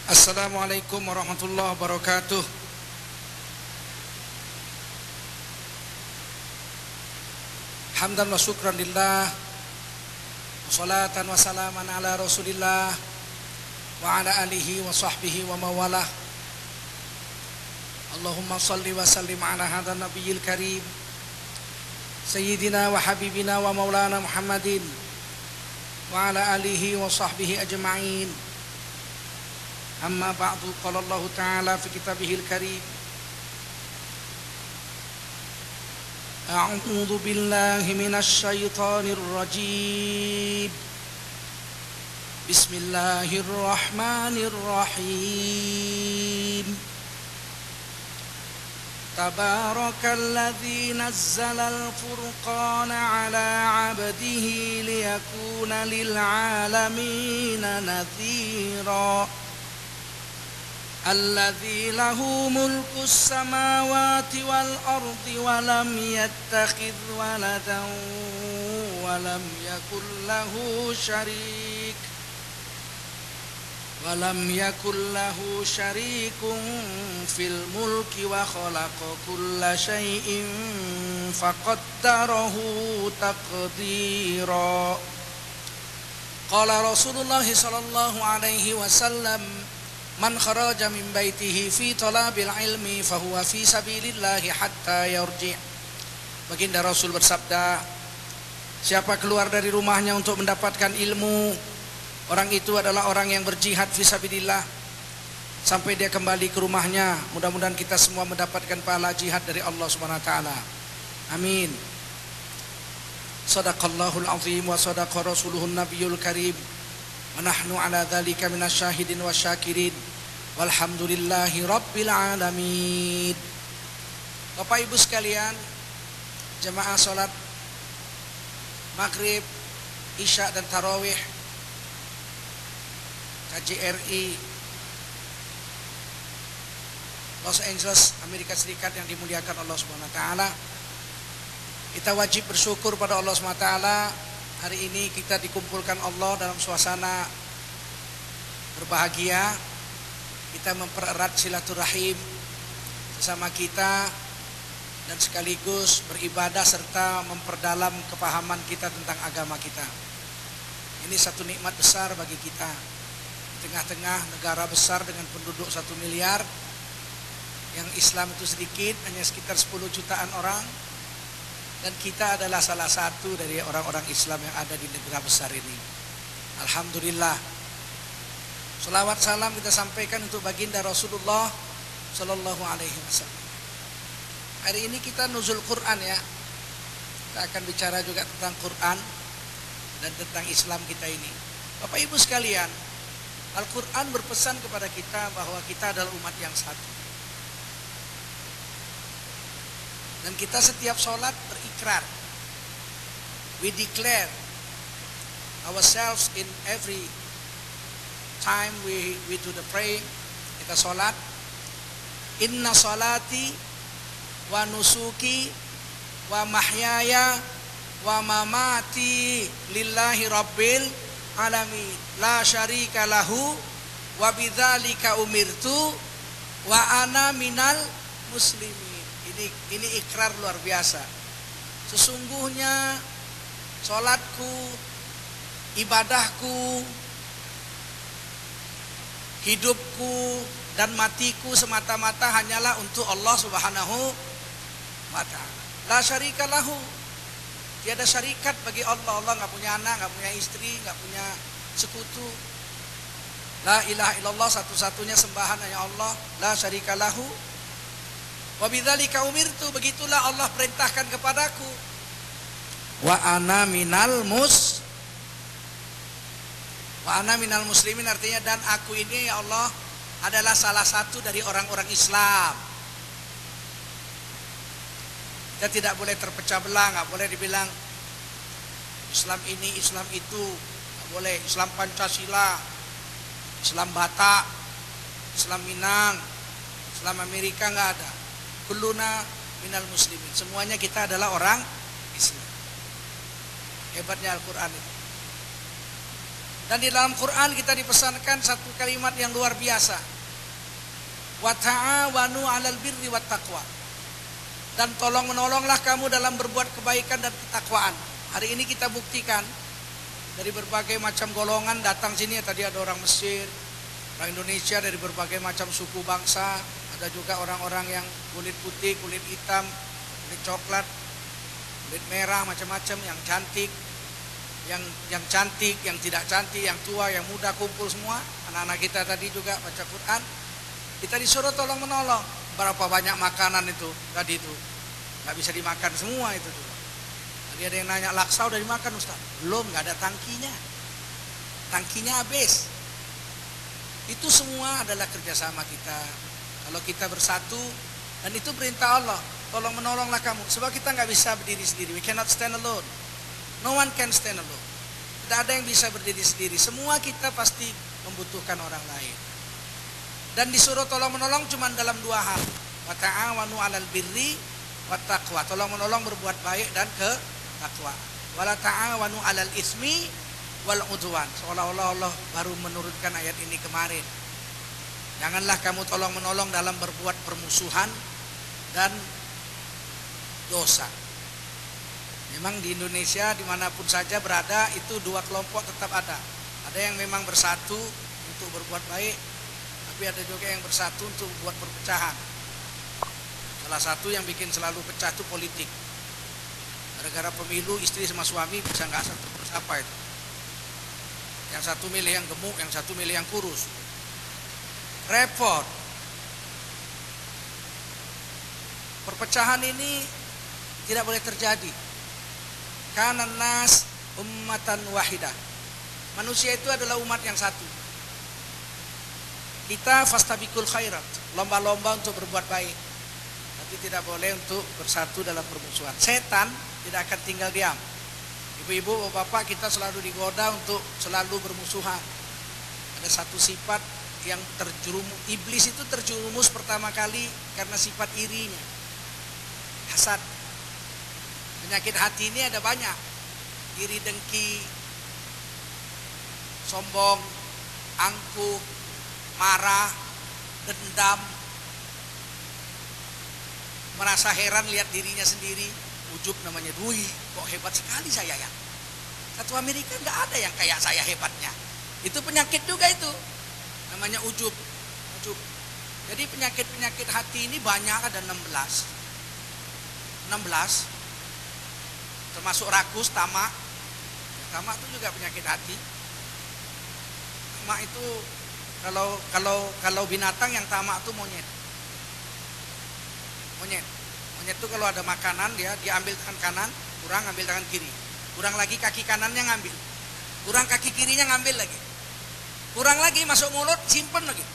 Assalamualaikum warahmatullahi wabarakatuh. Hamdan wa syukran lillah, wassalatan wassalaman ala rasulillah wa ala alihi wa sahbihi wa mawalah. Allahumma salli wa sallim ala hadha nabiyil karim Sayyidina wa habibina wa maulana Muhammadin wa ala alihi wa sahbihi ajma'in. Amma ba'du, qala Allah Ta'ala fi kitabihil karim, a'udzu billahi minasy syaithanir rajim. Bismillahirrahmanirrahim. Tabarakalladzi nazzalal furqana 'ala 'abdihi liyakuna lil 'alamina nadhira. Alladzi lahu mulkus samawati wal ardi wa lam yattakhidh waladan wa lam yakul lahu syarikun fil mulki wa khalaqa kulla syai'in faqaddarahu taqdira. Qala Rasulullah sallallahu alaihi wasallam, man kharaja min baitihi fi talabil ilmi fahuwa fi sabilillahi hatta yarji'. Baginda Rasul bersabda, siapa keluar dari rumahnya untuk mendapatkan ilmu, orang itu adalah orang yang berjihad fi sabilillah sampai dia kembali ke rumahnya. Mudah-mudahan kita semua mendapatkan pahala jihad dari Allah Subhanahu wa taala. Amin. Shadaqallahul azim wa shadaqa rasuluhun nabiyul karim. Wa nahnu ala dzalika minasyahidin wasyakirin. Walhamdulillahi rabbil alamin. Bapak Ibu sekalian, jemaah salat Maghrib, Isya dan Tarawih KJRI Los Angeles, Amerika Serikat yang dimuliakan Allah Subhanahu wa taala. Kita wajib bersyukur pada Allah Subhanahu wa taala. Hari ini kita dikumpulkan Allah dalam suasana berbahagia. Kita mempererat silaturahim sesama kita dan sekaligus beribadah serta memperdalam kepahaman kita tentang agama kita. Ini satu nikmat besar bagi kita. Di tengah-tengah negara besar dengan penduduk 1 miliar, yang Islam itu sedikit, hanya sekitar 10 jutaan orang, dan kita adalah salah satu dari orang-orang Islam yang ada di negara besar ini. Alhamdulillah. Salawat salam kita sampaikan untuk baginda Rasulullah Sallallahu Alaihi Wasallam. Hari ini kita nuzul Quran ya. Kita akan bicara juga tentang Quran dan tentang Islam kita ini. Bapak Ibu sekalian, Al-Quran berpesan kepada kita bahwa kita adalah umat yang satu. Dan kita setiap sholat berikrar. We declare ourselves in every time we do the pray. Kita sholat. Inna sholati wa nusuki wa mahyaya wa mamati lillahi rabbil alamin la syarika lahu wa bidzalika umirtu wa ana minal muslimin. Ini ikrar luar biasa. Sesungguhnya sholatku, ibadahku, hidupku dan matiku semata-mata hanyalah untuk Allah Subhanahu wa ta'ala. La syarika lahu. Tiada syarikat bagi Allah. Allah enggak punya anak, enggak punya istri, enggak punya sekutu. La ilaha illallah, satu-satunya sembahan hanya Allah. La syarika lahu. Wa bidzalika umirtu, begitulah Allah perintahkan kepadaku. Wa ana minal muslimin, artinya dan aku ini ya Allah adalah salah satu dari orang-orang Islam. Kita tidak boleh terpecah belah, nggak boleh dibilang Islam ini, Islam itu, nggak boleh. Islam Pancasila, Islam Batak, Islam Minang, Islam Amerika, nggak ada. Kulluna minal muslimin, semuanya kita adalah orang Islam. Hebatnya Al-Quran itu. Dan di dalam Quran kita dipesankan satu kalimat yang luar biasa. Wa ta'awanu 'alal birri wat taqwa. Dan tolong menolonglah kamu dalam berbuat kebaikan dan ketakwaan. Hari ini kita buktikan dari berbagai macam golongan datang sini. Tadi ada orang Mesir, orang Indonesia dari berbagai macam suku bangsa. Ada juga orang-orang yang kulit putih, kulit hitam, kulit coklat, kulit merah, macam-macam, yang cantik, yang cantik, yang tidak cantik, yang tua, yang muda, kumpul semua. Anak-anak kita tadi juga baca Quran. Kita disuruh tolong menolong. Berapa banyak makanan itu tadi itu, nggak bisa dimakan semua itu tuh. Tadi ada yang nanya, laksa udah dimakan Ustaz? Belum, nggak ada tangkinya. Tangkinya habis. Itu semua adalah kerjasama kita. Kalau kita bersatu, dan itu perintah Allah, tolong menolonglah kamu. Sebab kita nggak bisa berdiri sendiri. We cannot stand alone. No one can stand alone. Tidak ada yang bisa berdiri sendiri. Semua kita pasti membutuhkan orang lain. Dan disuruh tolong menolong cuma dalam dua hal. Wa ta'awanu 'alal birri wat taqwa. Tolong menolong berbuat baik dan ketakwaan. Wala ta'awanu 'alal ismi wal udwan. Seolah-olah Allah baru menurunkan ayat ini kemarin. Janganlah kamu tolong menolong dalam berbuat permusuhan dan dosa. Memang di Indonesia dimanapun saja berada itu dua kelompok tetap ada. Ada yang memang bersatu untuk berbuat baik, tapi ada juga yang bersatu untuk buat perpecahan. Salah satu yang bikin selalu pecah itu politik. Gara-gara pemilu istri sama suami bisa nggak satu apa itu. Yang satu milih yang gemuk, yang satu milih yang kurus. Repot. Perpecahan ini tidak boleh terjadi. Kana nas ummatan wahidah. Manusia itu adalah umat yang satu. Kita fastabiqul khairat, lomba-lomba untuk berbuat baik. Tapi tidak boleh untuk bersatu dalam permusuhan. Setan tidak akan tinggal diam. Ibu-ibu, bapak, kita selalu digoda untuk selalu bermusuhan. Ada satu sifat yang iblis itu terjerumus pertama kali karena sifat irinya, hasad. Penyakit hati ini ada banyak. Iri, dengki, sombong, angkuh, marah, dendam, merasa heran lihat dirinya sendiri, ujub namanya. Dui, kok hebat sekali saya ya. Satu Amerika nggak ada yang kayak saya hebatnya. Itu penyakit juga itu. Namanya ujub. Jadi penyakit-penyakit hati ini banyak, ada 16. Termasuk rakus, tamak. Tamak itu juga penyakit hati. Tamak itu kalau binatang yang tamak itu monyet. Monyet itu kalau ada makanan dia ambil tangan kanan, kurang ambil tangan kiri. Kurang lagi kaki kanannya ngambil. Kurang kaki kirinya ngambil lagi. Kurang lagi masuk mulut, simpen lagi.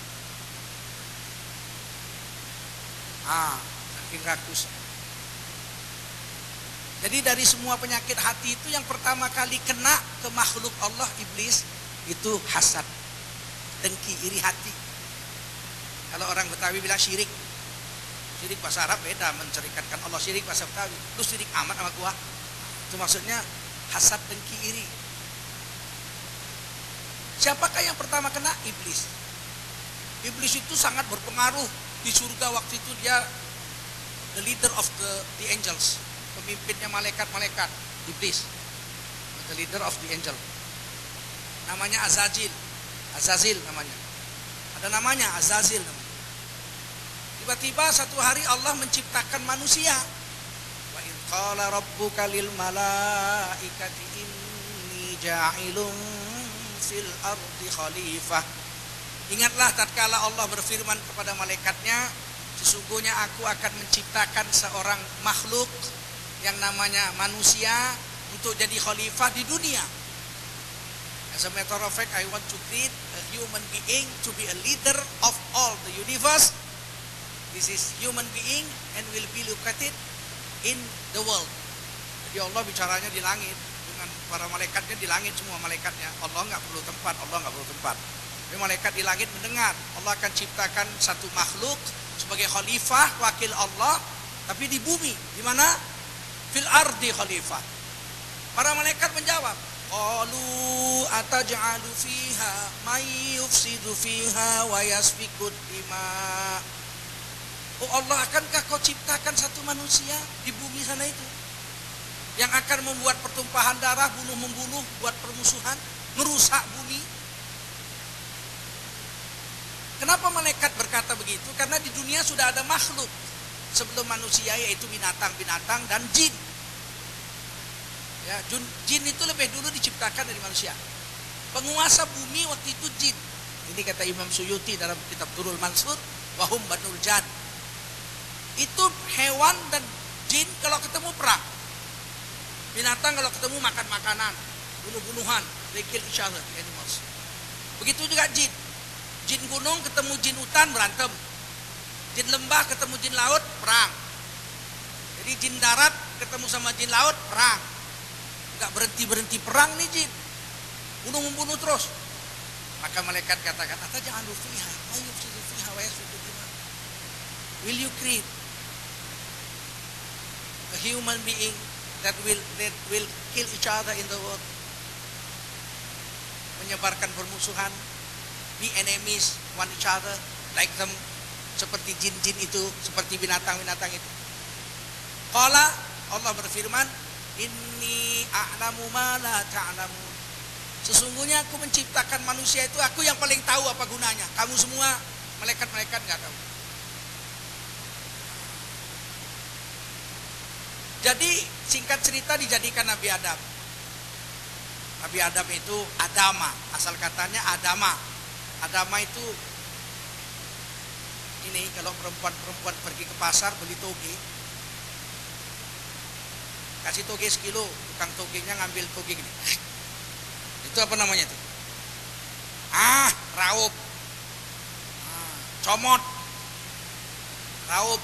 Saking rakus. Jadi dari semua penyakit hati itu yang pertama kali kena ke makhluk Allah, iblis, itu hasad, dengki, iri hati. Kalau orang Betawi bilang syirik. Syirik bahasa Arab beda, mencerikatkan Allah. Syirik bahasa Betawi, lu syirik amat sama gua. Itu maksudnya hasad, dengki, iri. Siapakah yang pertama kena? Iblis. Iblis itu sangat berpengaruh di surga waktu itu. Dia the leader of the angels, pemimpinnya malaikat-malaikat. Iblis, the leader of the angel. Namanya Azazil namanya. Ada namanya Azazil namanya. Tiba-tiba satu hari Allah menciptakan manusia. Wa idz qala rabbuka lil malaikati inni ja'ilun fil ardi khalifah. Ingatlah tatkala Allah berfirman kepada malaikatnya, sesungguhnya aku akan menciptakan seorang makhluk yang namanya manusia untuk jadi khalifah di dunia. As a matter of fact, I want to create a human being to be a leader of all the universe. This is human being and will be located in the world. Jadi Allah bicaranya di langit. Para malaikatnya di langit, semua malaikatnya. Allah nggak perlu tempat. Tapi malaikat di langit mendengar Allah akan ciptakan satu makhluk sebagai khalifah, wakil Allah, tapi di bumi. Di mana? Fil ardi khalifah. Para malaikat menjawab, Qalu ataj'alu fiha may yufsidu fiha wa yasfiku dima. Oh Allah, akankah kau ciptakan satu manusia di bumi sana itu yang akan membuat pertumpahan darah, bunuh-membunuh, buat permusuhan, merusak bumi? Kenapa malaikat berkata begitu? Karena di dunia sudah ada makhluk sebelum manusia, yaitu binatang-binatang dan jin. Ya, jin itu lebih dulu diciptakan dari manusia. Penguasa bumi waktu itu jin. Ini kata Imam Suyuti dalam kitab Durrul Mansur, wahum banul jan. Itu hewan dan jin kalau ketemu perang. Binatang kalau ketemu makan makanan, bunuh-bunuhan, they kill each other, the animals. Begitu juga jin. Jin gunung ketemu jin hutan berantem. Jin lembah ketemu jin laut perang. Jadi jin darat ketemu sama jin laut perang. Enggak berhenti-berhenti perang nih jin. Bunuh-membunuh terus. Maka malaikat katakan, "Ataj'alu fiha may yufsidu fiha wa yasfiku dima." Will you create a human being that will kill each other in the world? Menyebarkan permusuhan, be enemies one each other like them, seperti jin-jin itu, seperti binatang-binatang itu. Qala, Allah berfirman, inni a'lamu ma la ta'lamun. Sesungguhnya aku menciptakan manusia itu, aku yang paling tahu apa gunanya. Kamu semua malaikat-malaikat enggak tahu. Jadi singkat cerita dijadikan Nabi Adam. Nabi Adam itu Adama, asal katanya Adama. Adama itu ini kalau perempuan-perempuan pergi ke pasar beli toge, kasih toge sekilo, tukang togenya ngambil toge gini. Itu apa namanya itu? Raup. Comot. Raup.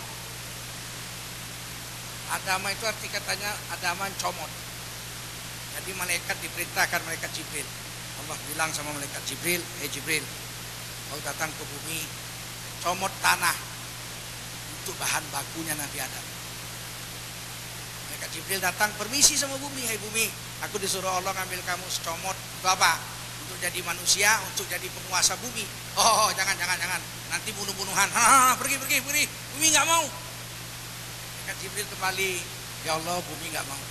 Adama itu arti katanya Adama comot. Jadi malaikat diperintahkan, malaikat Jibril. Allah bilang sama malaikat Jibril, Jibril, kau datang ke bumi, comot tanah untuk bahan bakunya Nabi Adam. Malaikat Jibril datang, permisi sama bumi, hai bumi, aku disuruh Allah ngambil kamu secomot. Untuk apa? Untuk jadi manusia, untuk jadi penguasa bumi. Oh, jangan, nanti bunuh-bunuhan. Pergi, bumi nggak mau. Malaikat Jibril kembali, ya Allah, bumi nggak mau.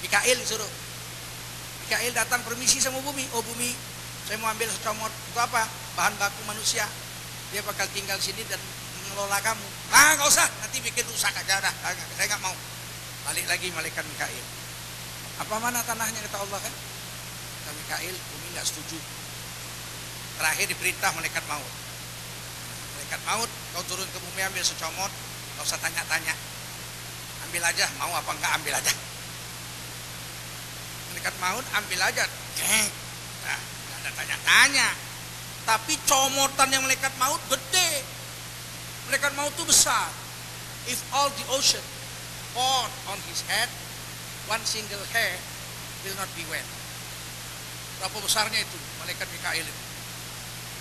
Mikail disuruh. Mikail datang, permisi sama bumi. Oh bumi, saya mau ambil secomot. Untuk apa? Bahan baku manusia. Dia bakal tinggal sini dan mengelola kamu. Nggak usah, nanti bikin rusak aja dah. Saya nggak mau. Balik lagi malaikat Mikail. Apa mana tanahnya kata Allah kan? Kata Mikail, bumi nggak setuju. Terakhir diperintah malaikat maut. Malaikat maut, kau turun ke bumi ambil secomot. Nggak usah tanya-tanya. Ambil aja, mau apa enggak ambil aja. Malaikat maut ambil aja. Nah, nggak ada tanya-tanya. Tapi comotan yang malaikat maut gede. Malaikat maut itu besar. If all the ocean poured on his head, one single hair will not be wet. Berapa besarnya itu malaikat Mikail itu?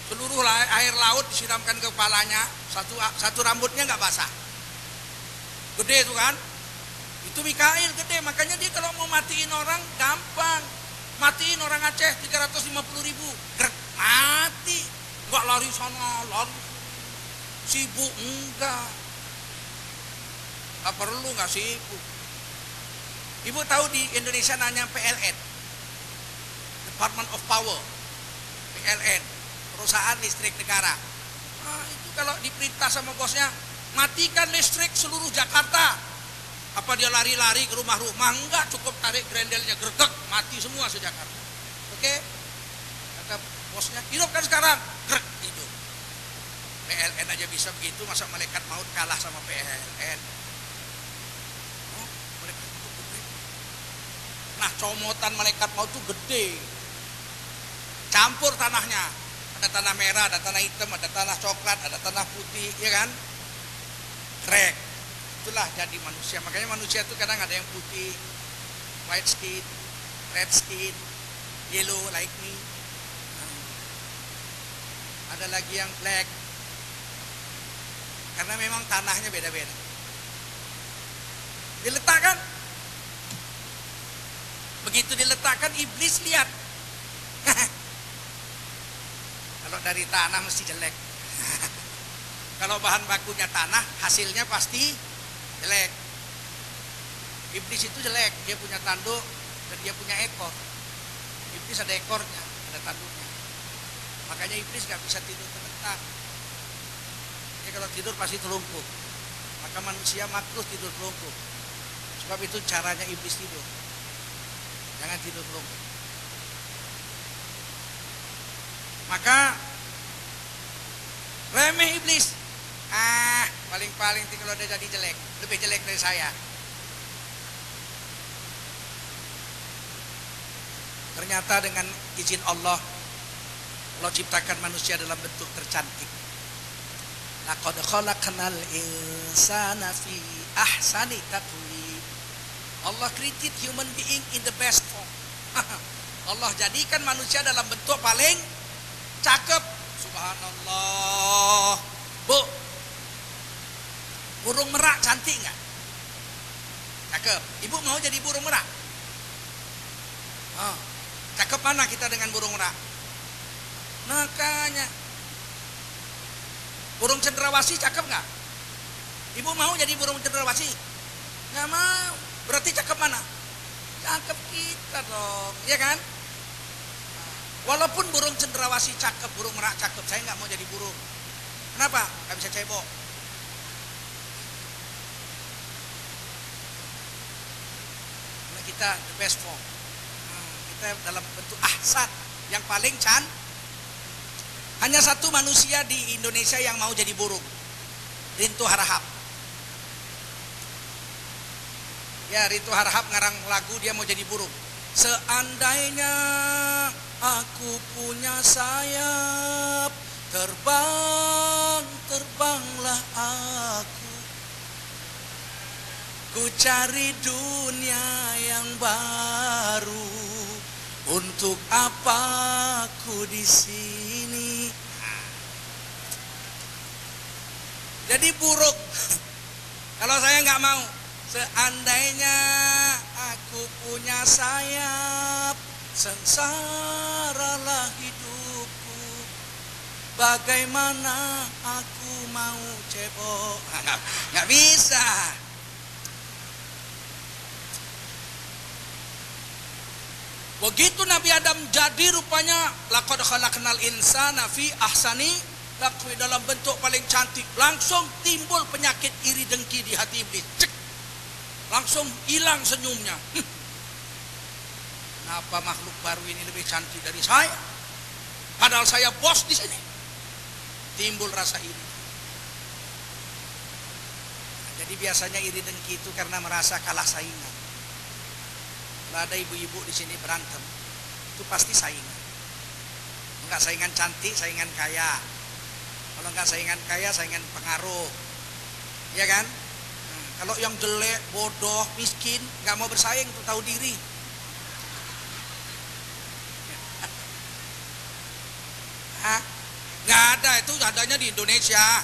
Seluruh air laut disiramkan ke kepalanya, satu rambutnya nggak basah. Gede itu kan? Itu Mikail gede, makanya dia kalau mau matiin orang gampang. Matiin orang Aceh 350.000, mati. Enggak lari sana, lari sibuk, enggak. Enggak perlu, enggak sibuk. Ibu tahu di Indonesia nanya PLN, Department of Power, PLN, perusahaan listrik negara. Itu kalau diperintah sama bosnya, matikan listrik seluruh Jakarta. Apa dia lari-lari ke rumah-rumah? Enggak, cukup tarik grendelnya, gerdek, mati semua se-Jakarta. Oke? Kata bosnya, hidupkan sekarang. Grek, hidup. PLN aja bisa begitu, masa malaikat maut kalah sama PLN? Oh, malaikat maut gede. Nah, comotan malaikat maut itu gede. Campur tanahnya. Ada tanah merah, ada tanah hitam, ada tanah coklat, ada tanah putih, ya kan? Krek. Itulah jadi manusia. Makanya manusia itu kadang ada yang putih, white skin, red skin, yellow like me. Ada lagi yang black. Karena memang tanahnya beda-beda. Diletakkan Begitu diletakkan, iblis lihat. Kalau dari tanah mesti jelek. Kalau bahan bakunya tanah, hasilnya pasti jelek. Iblis itu jelek, dia punya tanduk dan dia punya ekor. Iblis ada ekornya, ada tanduknya. Makanya iblis gak bisa tidur terlentang. Dia kalau tidur pasti terlungkup. Maka manusia makruh tidur terlungkup. Sebab itu caranya iblis tidur. Jangan tidur terlungkup. Maka remeh iblis. Paling-paling kalau dia jadi jelek, lebih jelek dari saya. Ternyata dengan izin Allah, Allah ciptakan manusia dalam bentuk tercantik. Laqad khalaqnal insana fi ahsani taqwim. Allah created human being in the best form. Allah jadikan manusia dalam bentuk paling cakep. Subhanallah. Bu, burung merak cantik nggak? Cakep. Ibu mau jadi burung merak? Cakep mana kita dengan burung merak? Makanya burung cendrawasih cakep nggak? Ibu mau jadi burung cendrawasih? Nggak mau. Berarti cakep mana? Cakep kita dong, ya kan? Walaupun burung cendrawasih cakep, burung merak cakep, saya nggak mau jadi burung. Kenapa? Nggak bisa cebok. Karena kita the best form. Kita dalam bentuk ahsan, yang paling cantik. Hanya satu manusia di Indonesia yang mau jadi burung, Rintu Harahap. Ya, Rintu Harahap ngarang lagu, dia mau jadi burung. Seandainya aku punya sayap, terbanglah aku. Ku cari dunia yang baru. Untuk apa aku di sini? Jadi burung. Kalau saya nggak mau. Seandainya aku punya sayap, sengsaralah hidupku. Bagaimana aku mau cebok? Nggak bisa. Begitu Nabi Adam jadi rupanya, laqad khalaqnal insana fi ahsani taqwim, dalam bentuk paling cantik. Langsung timbul penyakit iri dengki di hati iblis. Cek. Langsung hilang senyumnya. Kenapa makhluk baru ini lebih cantik dari saya? Padahal saya bos di sini. Timbul rasa iri. Jadi biasanya iri dengki itu karena merasa kalah saingan. Kalau ada ibu-ibu di sini berantem, itu pasti saingan. Enggak saingan cantik, saingan kaya. Kalau enggak saingan kaya, saingan pengaruh. Iya kan? Kalau yang jelek, bodoh, miskin, enggak mau bersaing, tuh tahu diri. Enggak ada, itu adanya di Indonesia.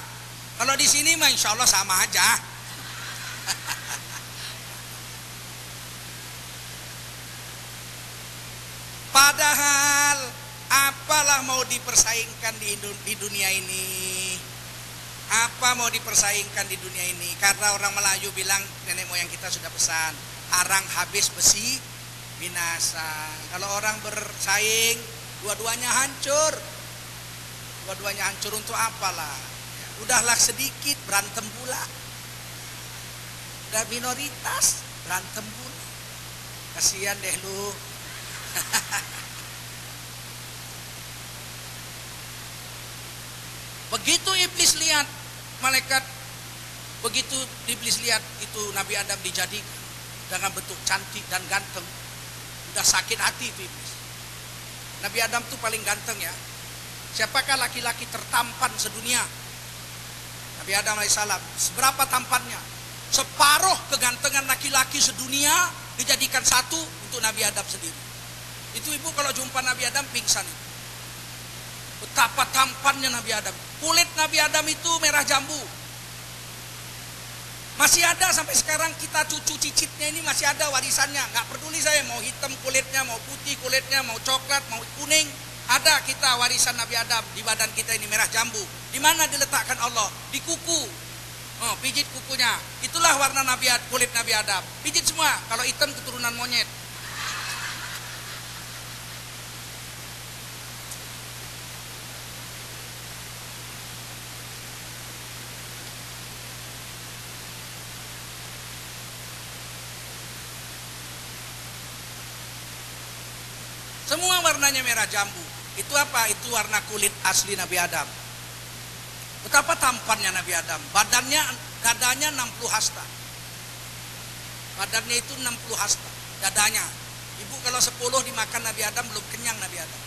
Kalau di sini mah insya Allah sama aja. Padahal apalah mau dipersaingkan di dunia ini? Apa mau dipersaingkan di dunia ini? Karena orang Melayu bilang, nenek moyang kita sudah pesan, arang habis besi binasa. Kalau orang bersaing, dua-duanya hancur. Dua-duanya hancur untuk apalah? Udahlah sedikit berantem pula. Udah minoritas berantem pula. Kasihan deh lu. Begitu iblis lihat malaikat, begitu iblis lihat itu Nabi Adam dijadikan dengan bentuk cantik dan ganteng, udah sakit hati itu iblis. Nabi Adam tuh paling ganteng ya. Siapakah laki-laki tertampan sedunia? Nabi Adam alaihissalam. Seberapa tampannya? Separuh kegantengan laki-laki sedunia dijadikan satu untuk Nabi Adam sendiri. Itu ibu kalau jumpa Nabi Adam pingsan. Betapa tampannya Nabi Adam. Kulit Nabi Adam itu merah jambu. Masih ada sampai sekarang, kita cucu cicitnya ini masih ada warisannya. Nggak peduli saya mau hitam kulitnya, mau putih kulitnya, mau coklat, mau kuning. Ada kita warisan Nabi Adam di badan kita ini, merah jambu. Di mana diletakkan Allah? Di kuku. Oh, pijit kukunya. Itulah warna kulit Nabi Adam. Pijit semua. Kalau hitam keturunan monyet. Semua warnanya merah jambu. Itu apa? Itu warna kulit asli Nabi Adam. Betapa tampannya Nabi Adam. Dadanya 60 hasta. Badannya itu 60 hasta. Dadanya. Ibu kalau 10 dimakan Nabi Adam belum kenyang Nabi Adam.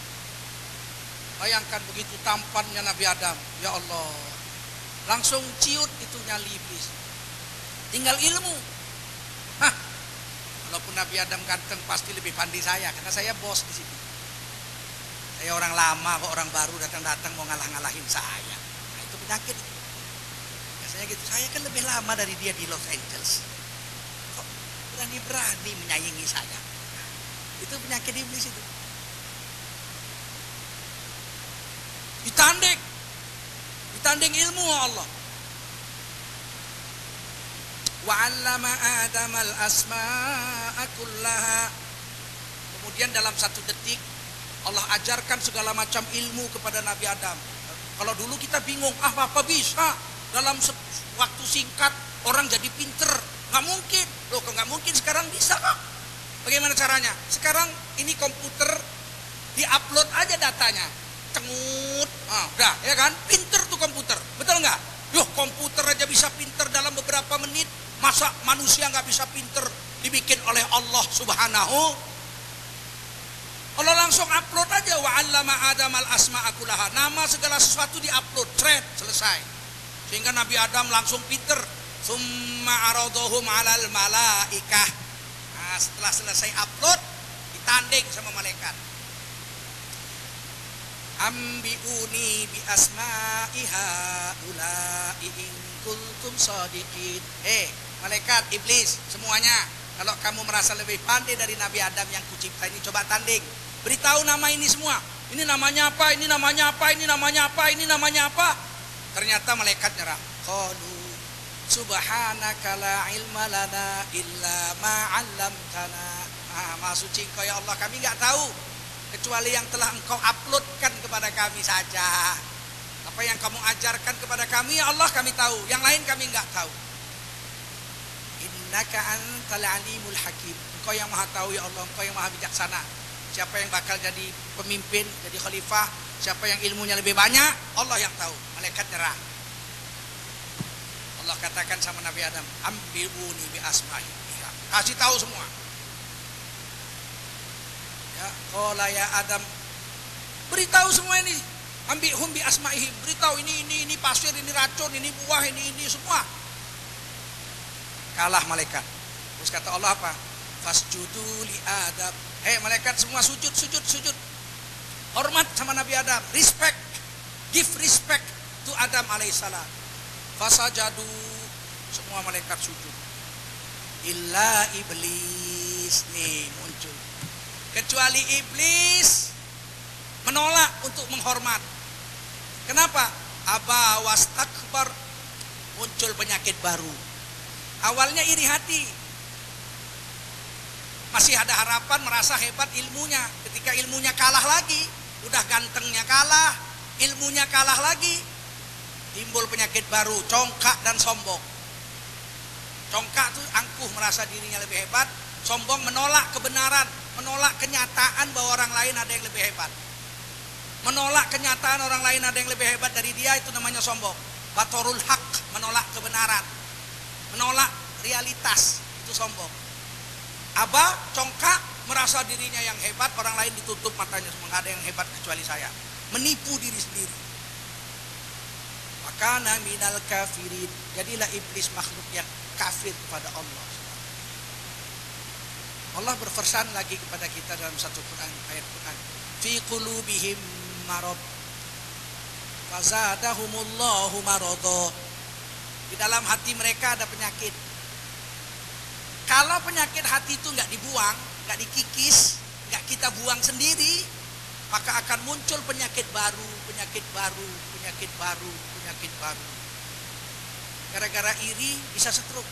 Bayangkan begitu tampannya Nabi Adam. Ya Allah. Langsung ciut itu nyali iblis. Tinggal ilmu. Hah. Walaupun Nabi Adam ganteng pasti lebih pandai saya, karena saya bos di situ. Saya orang lama kok, orang baru datang-datang mau ngalah-ngalahin saya. Nah, itu penyakit. Biasanya gitu. Saya kan lebih lama dari dia di Los Angeles. Kok berani-berani menyaingi saya? Itu penyakit iblis itu. Ditanding ilmu Allah. Wa'allama Adam al-asma'a kullaha. Kemudian dalam satu detik Allah ajarkan segala macam ilmu kepada Nabi Adam. Kalau dulu kita bingung, apa bisa dalam waktu singkat orang jadi pinter? Nggak mungkin. Loh, kok nggak mungkin? Sekarang bisa kok. Bagaimana caranya? Sekarang ini komputer di-upload aja datanya. Cengut. Udah, ya kan? Pinter tuh komputer. Betul nggak? Loh, komputer aja bisa pinter dalam beberapa menit. Masa manusia nggak bisa pinter dibikin oleh Allah Subhanahu? Allah langsung upload aja. Wa'allama Adam al-asma'a kullaha. Nama segala sesuatu di-upload, thread, selesai. Sehingga Nabi Adam langsung pinter. Summa aradahum 'alal malaikah. Nah, setelah selesai upload, ditanding sama malaikat. Ambiuni bi asma'iha ulai in kuntum shadiqin. Malaikat, iblis, semuanya, kalau kamu merasa lebih pandai dari Nabi Adam yang kucipta ini, coba tanding. Beritahu nama ini semua. Ini namanya apa? Ini namanya apa? Ini namanya apa? Ini namanya apa? Ternyata malaikat nyerah. Qalu subhanaka la ilma lana illa ma 'allamtana. Maha suci Engkau ya Allah, kami enggak tahu kecuali yang telah Engkau uploadkan kepada kami saja. Apa yang kamu ajarkan kepada kami ya Allah kami tahu, yang lain kami enggak tahu. Innaka antal alimul hakim. Engkau yang maha tahu ya Allah, Engkau yang maha bijaksana. Siapa yang bakal jadi pemimpin, jadi khalifah, siapa yang ilmunya lebih banyak, Allah yang tahu. Malaikat nyerah. Allah katakan sama Nabi Adam, ambiluni bi asma'i. Kasih tahu semua. Ya, qala ya Adam, beritahu semua ini. Ambihum bi asma'ihim. Beritahu ini pasir, ini racun, ini buah, ini semua. Kalah malaikat. Terus kata Allah apa? Fasjudu li Adam. Malaikat semua sujud. Hormat sama Nabi Adam. Respect. Give respect to Adam alaihissalam. Fasajadu. Semua malaikat sujud. Illa iblis. Nih muncul. Kecuali iblis menolak untuk menghormat. Kenapa? Aba wastakbar. Muncul penyakit baru. Awalnya iri hati. Masih ada harapan, merasa hebat ilmunya. Ketika ilmunya kalah lagi, udah gantengnya kalah, ilmunya kalah lagi, timbul penyakit baru, congkak dan sombong. Congkak itu angkuh, merasa dirinya lebih hebat. Sombong menolak kebenaran, menolak kenyataan bahwa orang lain ada yang lebih hebat. Menolak kenyataan orang lain ada yang lebih hebat dari dia, itu namanya sombong. Batorul haq, menolak kebenaran, menolak realitas, itu sombong. Aba, congkak, merasa dirinya yang hebat, orang lain ditutup matanya, semua nggak ada yang hebat kecuali saya. Menipu diri sendiri. Makana minal kafirin. Jadilah iblis makhluk yang kafir kepada Allah. Allah berfirman lagi kepada kita dalam satu Quran, ayat Quran. Fi qulubihim marad. Fazadahumullahu marada. Di dalam hati mereka ada penyakit. Kalau penyakit hati itu nggak dibuang, nggak dikikis, nggak kita buang sendiri, maka akan muncul penyakit baru, penyakit baru, penyakit baru, penyakit baru. Gara-gara iri bisa stroke.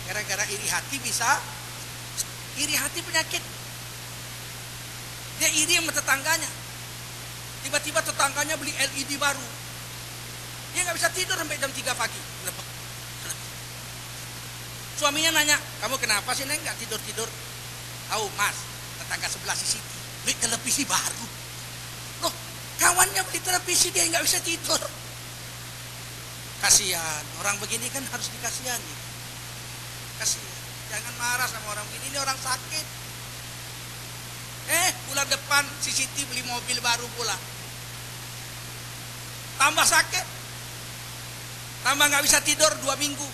Gara-gara iri hati bisa, iri hati penyakit. Dia iri sama tetangganya. Tiba-tiba tetangganya beli LED baru. Dia nggak bisa tidur sampai jam 3 pagi. Suaminya nanya, kamu kenapa sih Neng nggak tidur-tidur? Tahu Mas, tetangga sebelah si Siti beli televisi baru. Loh, kawannya beli televisi dia nggak bisa tidur. Kasihan, orang begini kan harus dikasihani. Kasihan, jangan marah sama orang begini, ini orang sakit. Bulan depan si Siti beli mobil baru pula. Tambah sakit. Tambah nggak bisa tidur 2 minggu.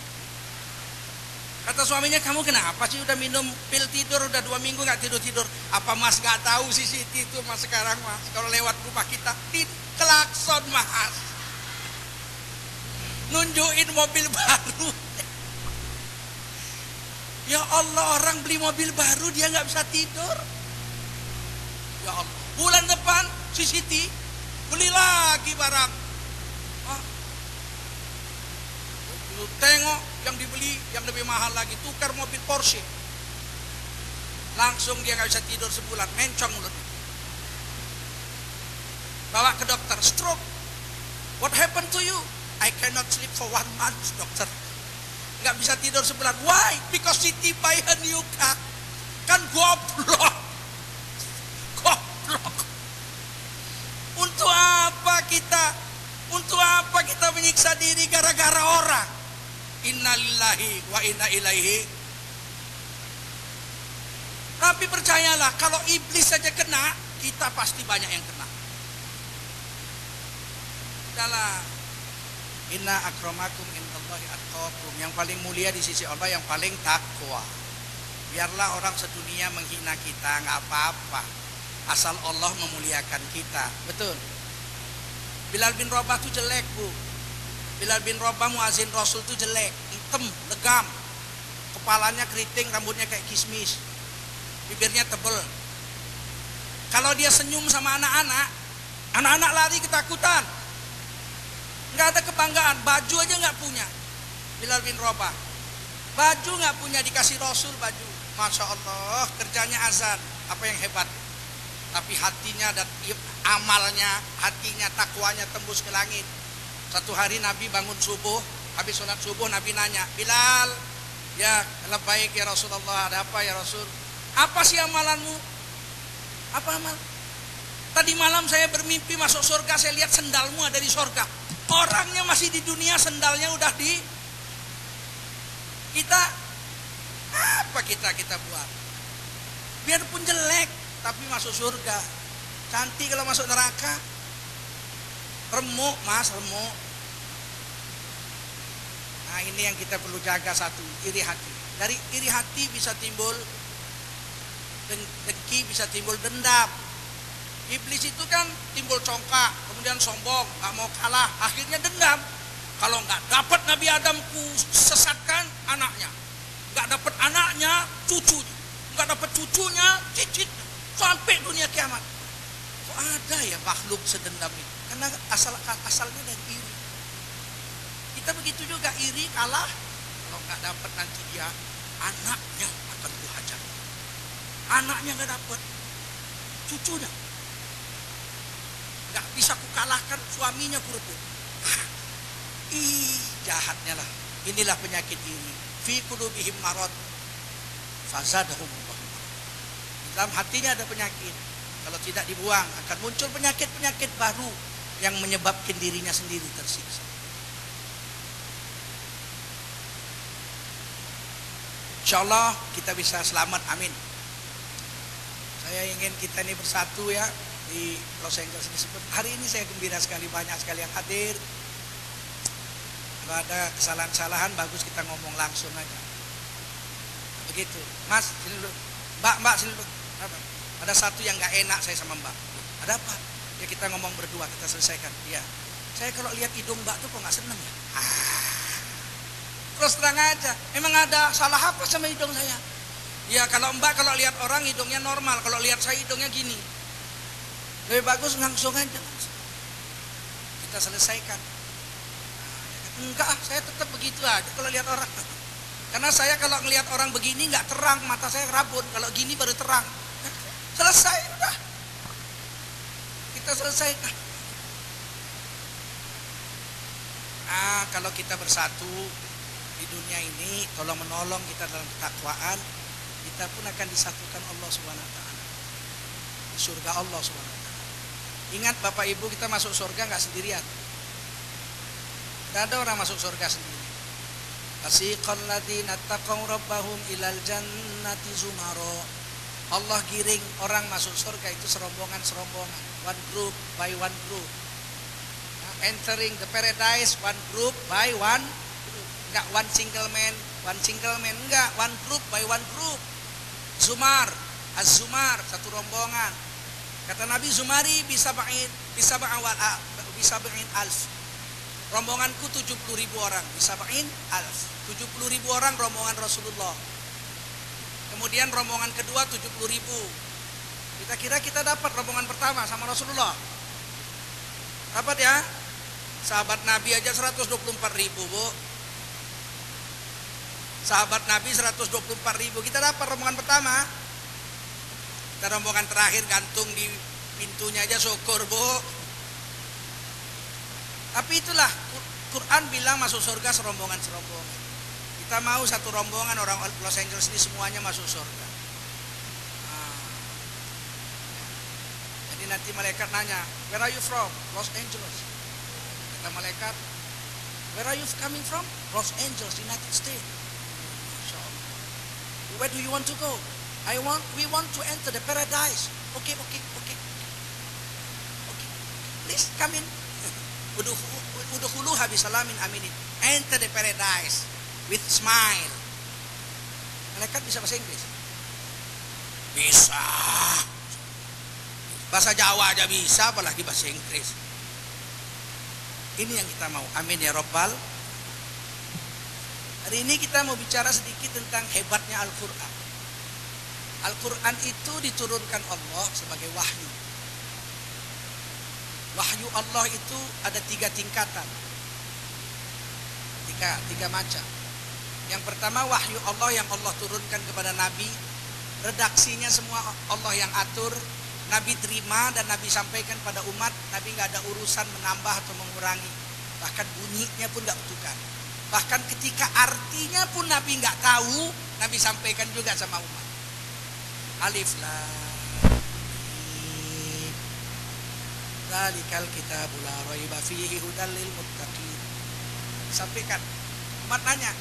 Kata suaminya, kamu kenapa sih udah minum pil tidur udah 2 minggu nggak tidur-tidur? Apa Mas nggak tahu si Siti itu Mas sekarang Mas kalau lewat rumah kita klakson Mas, nunjukin mobil baru. Ya Allah, orang beli mobil baru dia nggak bisa tidur. Ya Allah, bulan depan si Siti beli lagi barang. Tengok yang dibeli yang lebih mahal lagi, tukar mobil Porsche. Langsung dia nggak bisa tidur sebulan, mencong mulutnya. Bawa ke dokter, stroke. What happened to you? I cannot sleep for 1 month, dokter. Nggak bisa tidur sebulan. Why? Because Siti buy a new car. Kan goblok. Goblok. Untuk apa kita? Untuk apa kita menyiksa diri gara-gara orang? Innalillahi wa inna ilaihi. Tapi percayalah, kalau iblis saja kena, kita pasti banyak yang kena. Adalah inna akramakum indallahi atqakum. Yang paling mulia di sisi Allah yang paling takwa. Biarlah orang sedunia menghina kita, nggak apa-apa, asal Allah memuliakan kita. Betul. Bilal bin Rabah itu jelek, Bu. Bilal bin Rabah muazin Rasul itu jelek, hitam, legam, kepalanya keriting, rambutnya kayak kismis, bibirnya tebel. Kalau dia senyum sama anak-anak, anak-anak lari ketakutan. Nggak ada kebanggaan, baju aja nggak punya. Bilal bin Rabah, baju nggak punya, dikasih Rasul baju. Masya Allah, kerjanya azan, apa yang hebat. Tapi hatinya dan amalnya, hatinya, takwanya tembus ke langit. Satu hari Nabi bangun subuh, habis sholat subuh Nabi nanya, Bilal, ya labbaik ya Rasulullah, ada apa ya Rasul? Apa sih amalanmu? Apa amal? Tadi malam saya bermimpi masuk surga, saya lihat sendalmu ada di surga. Orangnya masih di dunia, sendalnya udah di kita. Apa kita buat? Biarpun jelek, tapi masuk surga. Cantik kalau masuk neraka. Remuk Mas, remuk. Nah ini yang kita perlu jaga, satu, iri hati. Dari iri hati bisa timbul dengki, bisa timbul dendam. Iblis itu kan timbul congkak, kemudian sombong, gak mau kalah, akhirnya dendam. Kalau nggak dapat Nabi Adam ku sesatkan anaknya, nggak dapat anaknya, cucunya, nggak dapat cucunya, cicit, sampai dunia kiamat. Kok ada ya makhluk sedendam itu? Karena asalnya dari iri. Kita begitu juga, iri kalah. Kalau nggak dapat nanti dia anaknya akan kuhajar. Anaknya nggak dapat, cucunya nggak bisa kukalahkan, suaminya kurebut. Jahatnya lah. Inilah penyakit iri. Fi qulubihim marad fazadahum. Dalam hatinya ada penyakit. Kalau tidak dibuang akan muncul penyakit-penyakit baru yang menyebabkan dirinya sendiri tersiksa. Insyaallah kita bisa selamat, amin. Saya ingin kita ini bersatu ya di Los Angeles ini. Hari ini saya gembira sekali, banyak sekali yang hadir. Kalau ada kesalahan-kesalahan bagus kita ngomong langsung aja. Begitu. Mas, sini dulu. Mbak, sini dulu. Apa? Ada satu yang gak enak saya sama Mbak. Ada apa? Ya kita ngomong berdua, kita selesaikan. Iya. Saya kalau lihat hidung Mbak tuh kok gak seneng ya? Terus terang aja, emang ada salah apa sama hidung saya? Ya kalau mbak kalau lihat orang hidungnya normal, kalau lihat saya hidungnya gini. Lebih bagus langsung aja. Kita selesaikan. Enggak, saya tetap begitu aja kalau lihat orang. Karena saya kalau ngelihat orang begini nggak terang, mata saya rabun. Kalau gini baru terang. Selesai udah. Kita selesaikan. Kalau kita bersatu di dunia ini, tolong menolong kita dalam ketakwaan, kita pun akan disatukan Allah Subhanahu wa taala. Di surga Allah Subhanahu wa taala. Ingat Bapak Ibu, kita masuk surga nggak sendirian. Tidak ada orang masuk surga sendiri. Wasiqal ladzina taqaw rabbahum ilal jannati zumaro. Allah giring orang masuk surga itu serombongan-serombongan, one group by one group. Entering the paradise one group by one group. Enggak one single man, enggak, one group by one group. Zumar, az-zumar, satu rombongan. Kata Nabi, Zumari bisa ba'in alf. Rombonganku 70.000 orang, bisa ba'in alf. 70.000 orang rombongan Rasulullah. Kemudian rombongan kedua 70.000. Kita kira kita dapat rombongan pertama sama Rasulullah. Dapat ya? Sahabat Nabi aja 124.000, Bu. Sahabat Nabi 124.000. Kita dapat rombongan pertama. Kita rombongan terakhir gantung di pintunya aja syukur, Bu. Tapi itulah Quran bilang masuk surga serombongan-serombongan. Kita mau satu rombongan orang Los Angeles ini semuanya masuk surga. Jadi nanti malaikat nanya, "Where are you from?" Los Angeles. Kata malaikat, "Where are you coming from?" Los Angeles, United States. Masya Allah. "Where do you want to go?" We want to enter the paradise. Okay. Please come in. Udkhuluha bisalamin aminin. Enter the paradise with smile. Malaikat bisa bahasa Inggris? Bisa. Bahasa Jawa aja bisa, apalagi bahasa Inggris. Ini yang kita mau. Amin ya Rabbal. Hari ini kita mau bicara sedikit tentang hebatnya Al-Quran. Al-Quran itu diturunkan Allah sebagai wahyu. Wahyu Allah itu ada 3 tingkatan. Tiga macam. Yang pertama wahyu Allah yang Allah turunkan kepada Nabi. Redaksinya semua Allah yang atur. Nabi terima dan Nabi sampaikan pada umat. Nabi nggak ada urusan menambah atau mengurangi. Bahkan bunyinya pun nggak tukar. Bahkan ketika artinya pun Nabi nggak tahu, Nabi sampaikan juga sama umat. Alif lam mim. Dzalikal kitabul la raiba fihi hudal lil muttaqin. Sampaikan. Umat nanya,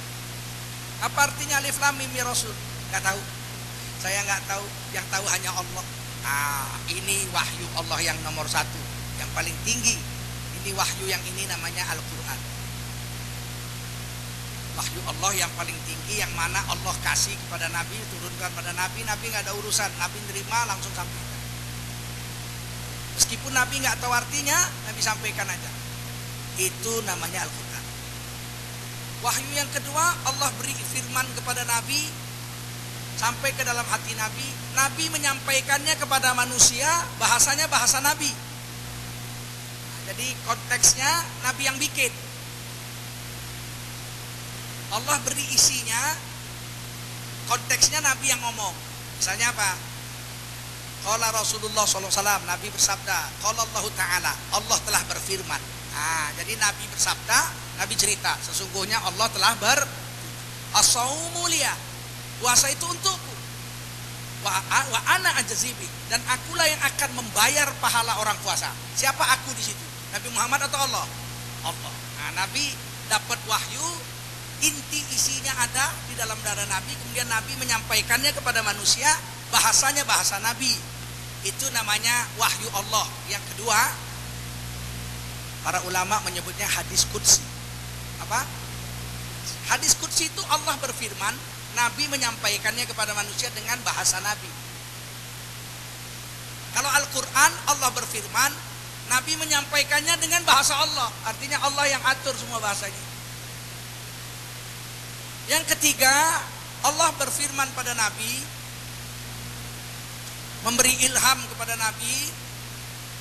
apa artinya alif lam mim ya Rasul? Nggak tahu. Saya nggak tahu. Yang tahu hanya Allah. Ini wahyu Allah yang nomor 1, yang paling tinggi. Ini wahyu yang ini namanya Al-Quran. Wahyu Allah yang paling tinggi, yang mana Allah kasih kepada Nabi, turunkan pada Nabi. Nabi nggak ada urusan, Nabi nerima langsung sampaikan. Meskipun Nabi nggak tahu artinya, Nabi sampaikan aja. Itu namanya Al-Quran. Wahyu yang kedua, Allah beri firman kepada Nabi. Sampai ke dalam hati Nabi. Nabi menyampaikannya kepada manusia. Bahasanya bahasa Nabi. Jadi konteksnya Nabi yang bikin. Allah beri isinya. Konteksnya Nabi yang ngomong. Misalnya apa? Qala Rasulullah SAW. Nabi bersabda. Qala Allah Ta'ala. Allah telah berfirman. Jadi Nabi bersabda. Nabi cerita. Sesungguhnya Allah telah as-saumu liya. Puasa itu untukku. Wa ana ajzibi, dan akulah yang akan membayar pahala orang puasa. Siapa aku di situ? Nabi Muhammad atau Allah? Allah. Nabi dapat wahyu, inti isinya ada di dalam dada Nabi, kemudian Nabi menyampaikannya kepada manusia, bahasanya bahasa Nabi. Itu namanya wahyu Allah. Yang kedua, para ulama menyebutnya hadis qudsi. Apa? Hadis qudsi itu Allah berfirman, Nabi menyampaikannya kepada manusia dengan bahasa Nabi. Kalau Al-Quran, Allah berfirman, Nabi menyampaikannya dengan bahasa Allah. Artinya Allah yang atur semua bahasanya. Yang ketiga, Allah berfirman pada Nabi, memberi ilham kepada Nabi,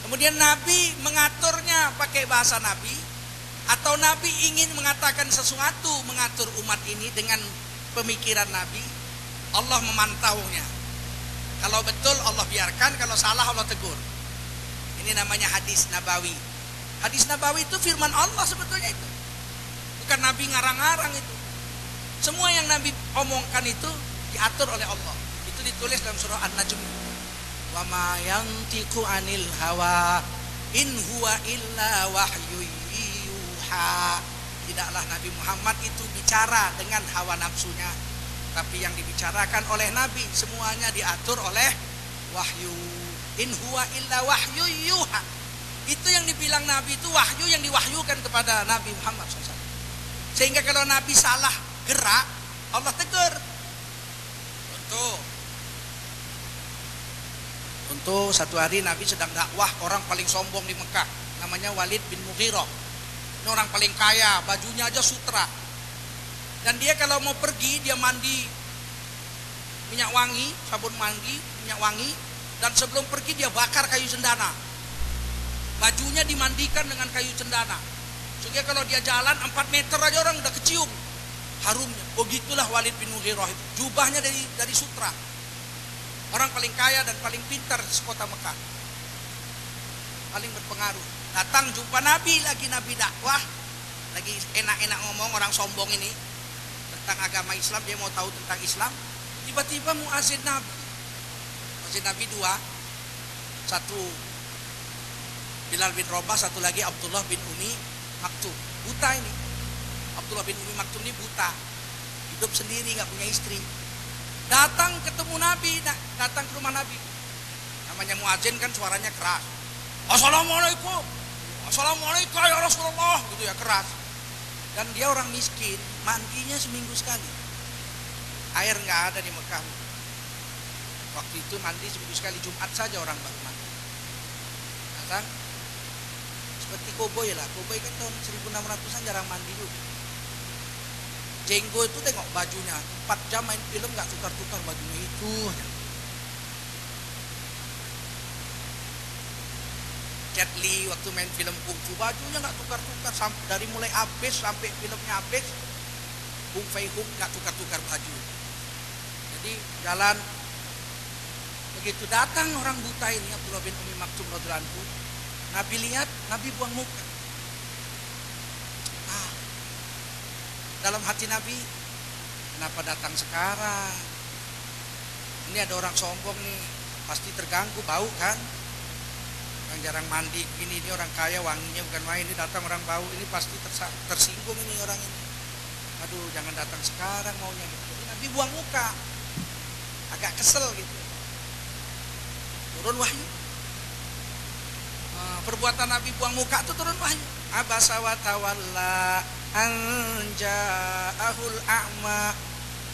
kemudian Nabi mengaturnya pakai bahasa Nabi, atau Nabi ingin mengatakan sesuatu, mengatur umat ini dengan pemikiran Nabi, Allah memantaunya. Kalau betul Allah biarkan, kalau salah Allah tegur. Ini namanya hadis nabawi. Hadis nabawi itu firman Allah sebetulnya itu. Bukan Nabi ngarang-ngarang itu. Semua yang Nabi omongkan itu diatur oleh Allah. Itu ditulis dalam surah An-Najm. Wa ma yantiqu 'anil hawa in huwa illa wahyu yuha. Tidaklah Nabi Muhammad itu bicara dengan hawa nafsunya, tapi yang dibicarakan oleh Nabi semuanya diatur oleh wahyu. In huwa illa wahyu yuha. Itu yang dibilang Nabi itu wahyu yang diwahyukan kepada Nabi Muhammad SAW. Sehingga kalau Nabi salah gerak, Allah tegur. Untuk satu hari Nabi sedang dakwah orang paling sombong di Mekah, namanya Walid bin Mughirah. Ini orang paling kaya, bajunya aja sutra. Dan dia kalau mau pergi, dia mandi minyak wangi, sabun mandi, minyak wangi. Dan sebelum pergi dia bakar kayu cendana. Bajunya dimandikan dengan kayu cendana. Sehingga kalau dia jalan 4 meter aja orang udah kecium harumnya. Begitulah Walid bin Mughirah itu. Jubahnya dari sutra. Orang paling kaya dan paling pintar di kota Mekah. Paling berpengaruh. Datang jumpa Nabi lagi, Nabi dakwah. Lagi enak-enak ngomong orang sombong ini tentang agama Islam, dia mau tahu tentang Islam. Tiba-tiba muazin Nabi. Muazin Nabi 2. Satu Bilal bin Rabah, satu lagi Abdullah bin Umi Maktum. Buta ini. Abdullah bin Umi Maktum ini buta. Hidup sendiri, gak punya istri. Datang ketemu Nabi, datang ke rumah Nabi. Namanya muazin kan suaranya keras. Assalamualaikum. Assalamualaikum ya Rasulullah. Gitu ya, keras. Dan dia orang miskin, mandinya seminggu sekali. Air nggak ada di Mekah. Waktu itu mandi seminggu sekali, Jumat saja orang baru mandi. Datang seperti koboi lah. Koboi kan tahun 1600-an jarang mandi juga. Jenggo itu tengok bajunya 4 jam main film gak tukar-tukar bajunya itu. Jet Li waktu main film kungfu bajunya gak tukar-tukar dari mulai habis sampai filmnya habis. Kung Fei Hung gak tukar-tukar baju. Jadi jalan begitu datang orang buta ini Abdullah bin Umi Maktum radhiyallahu anhu. Nabi lihat, Nabi buang muka. Dalam hati Nabi, kenapa datang sekarang? Ini ada orang sombong nih, pasti terganggu, bau kan? Yang jarang mandi, ini orang kaya, wanginya bukan main. Ini datang orang bau, ini pasti tersinggung ini orang ini. Aduh, jangan datang sekarang maunya gitu. Jadi Nabi buang muka, agak kesel gitu. Turun wahyu. Perbuatan Nabi buang muka itu turun wahyu. Abasa wa tawalla anja'ahul a'ma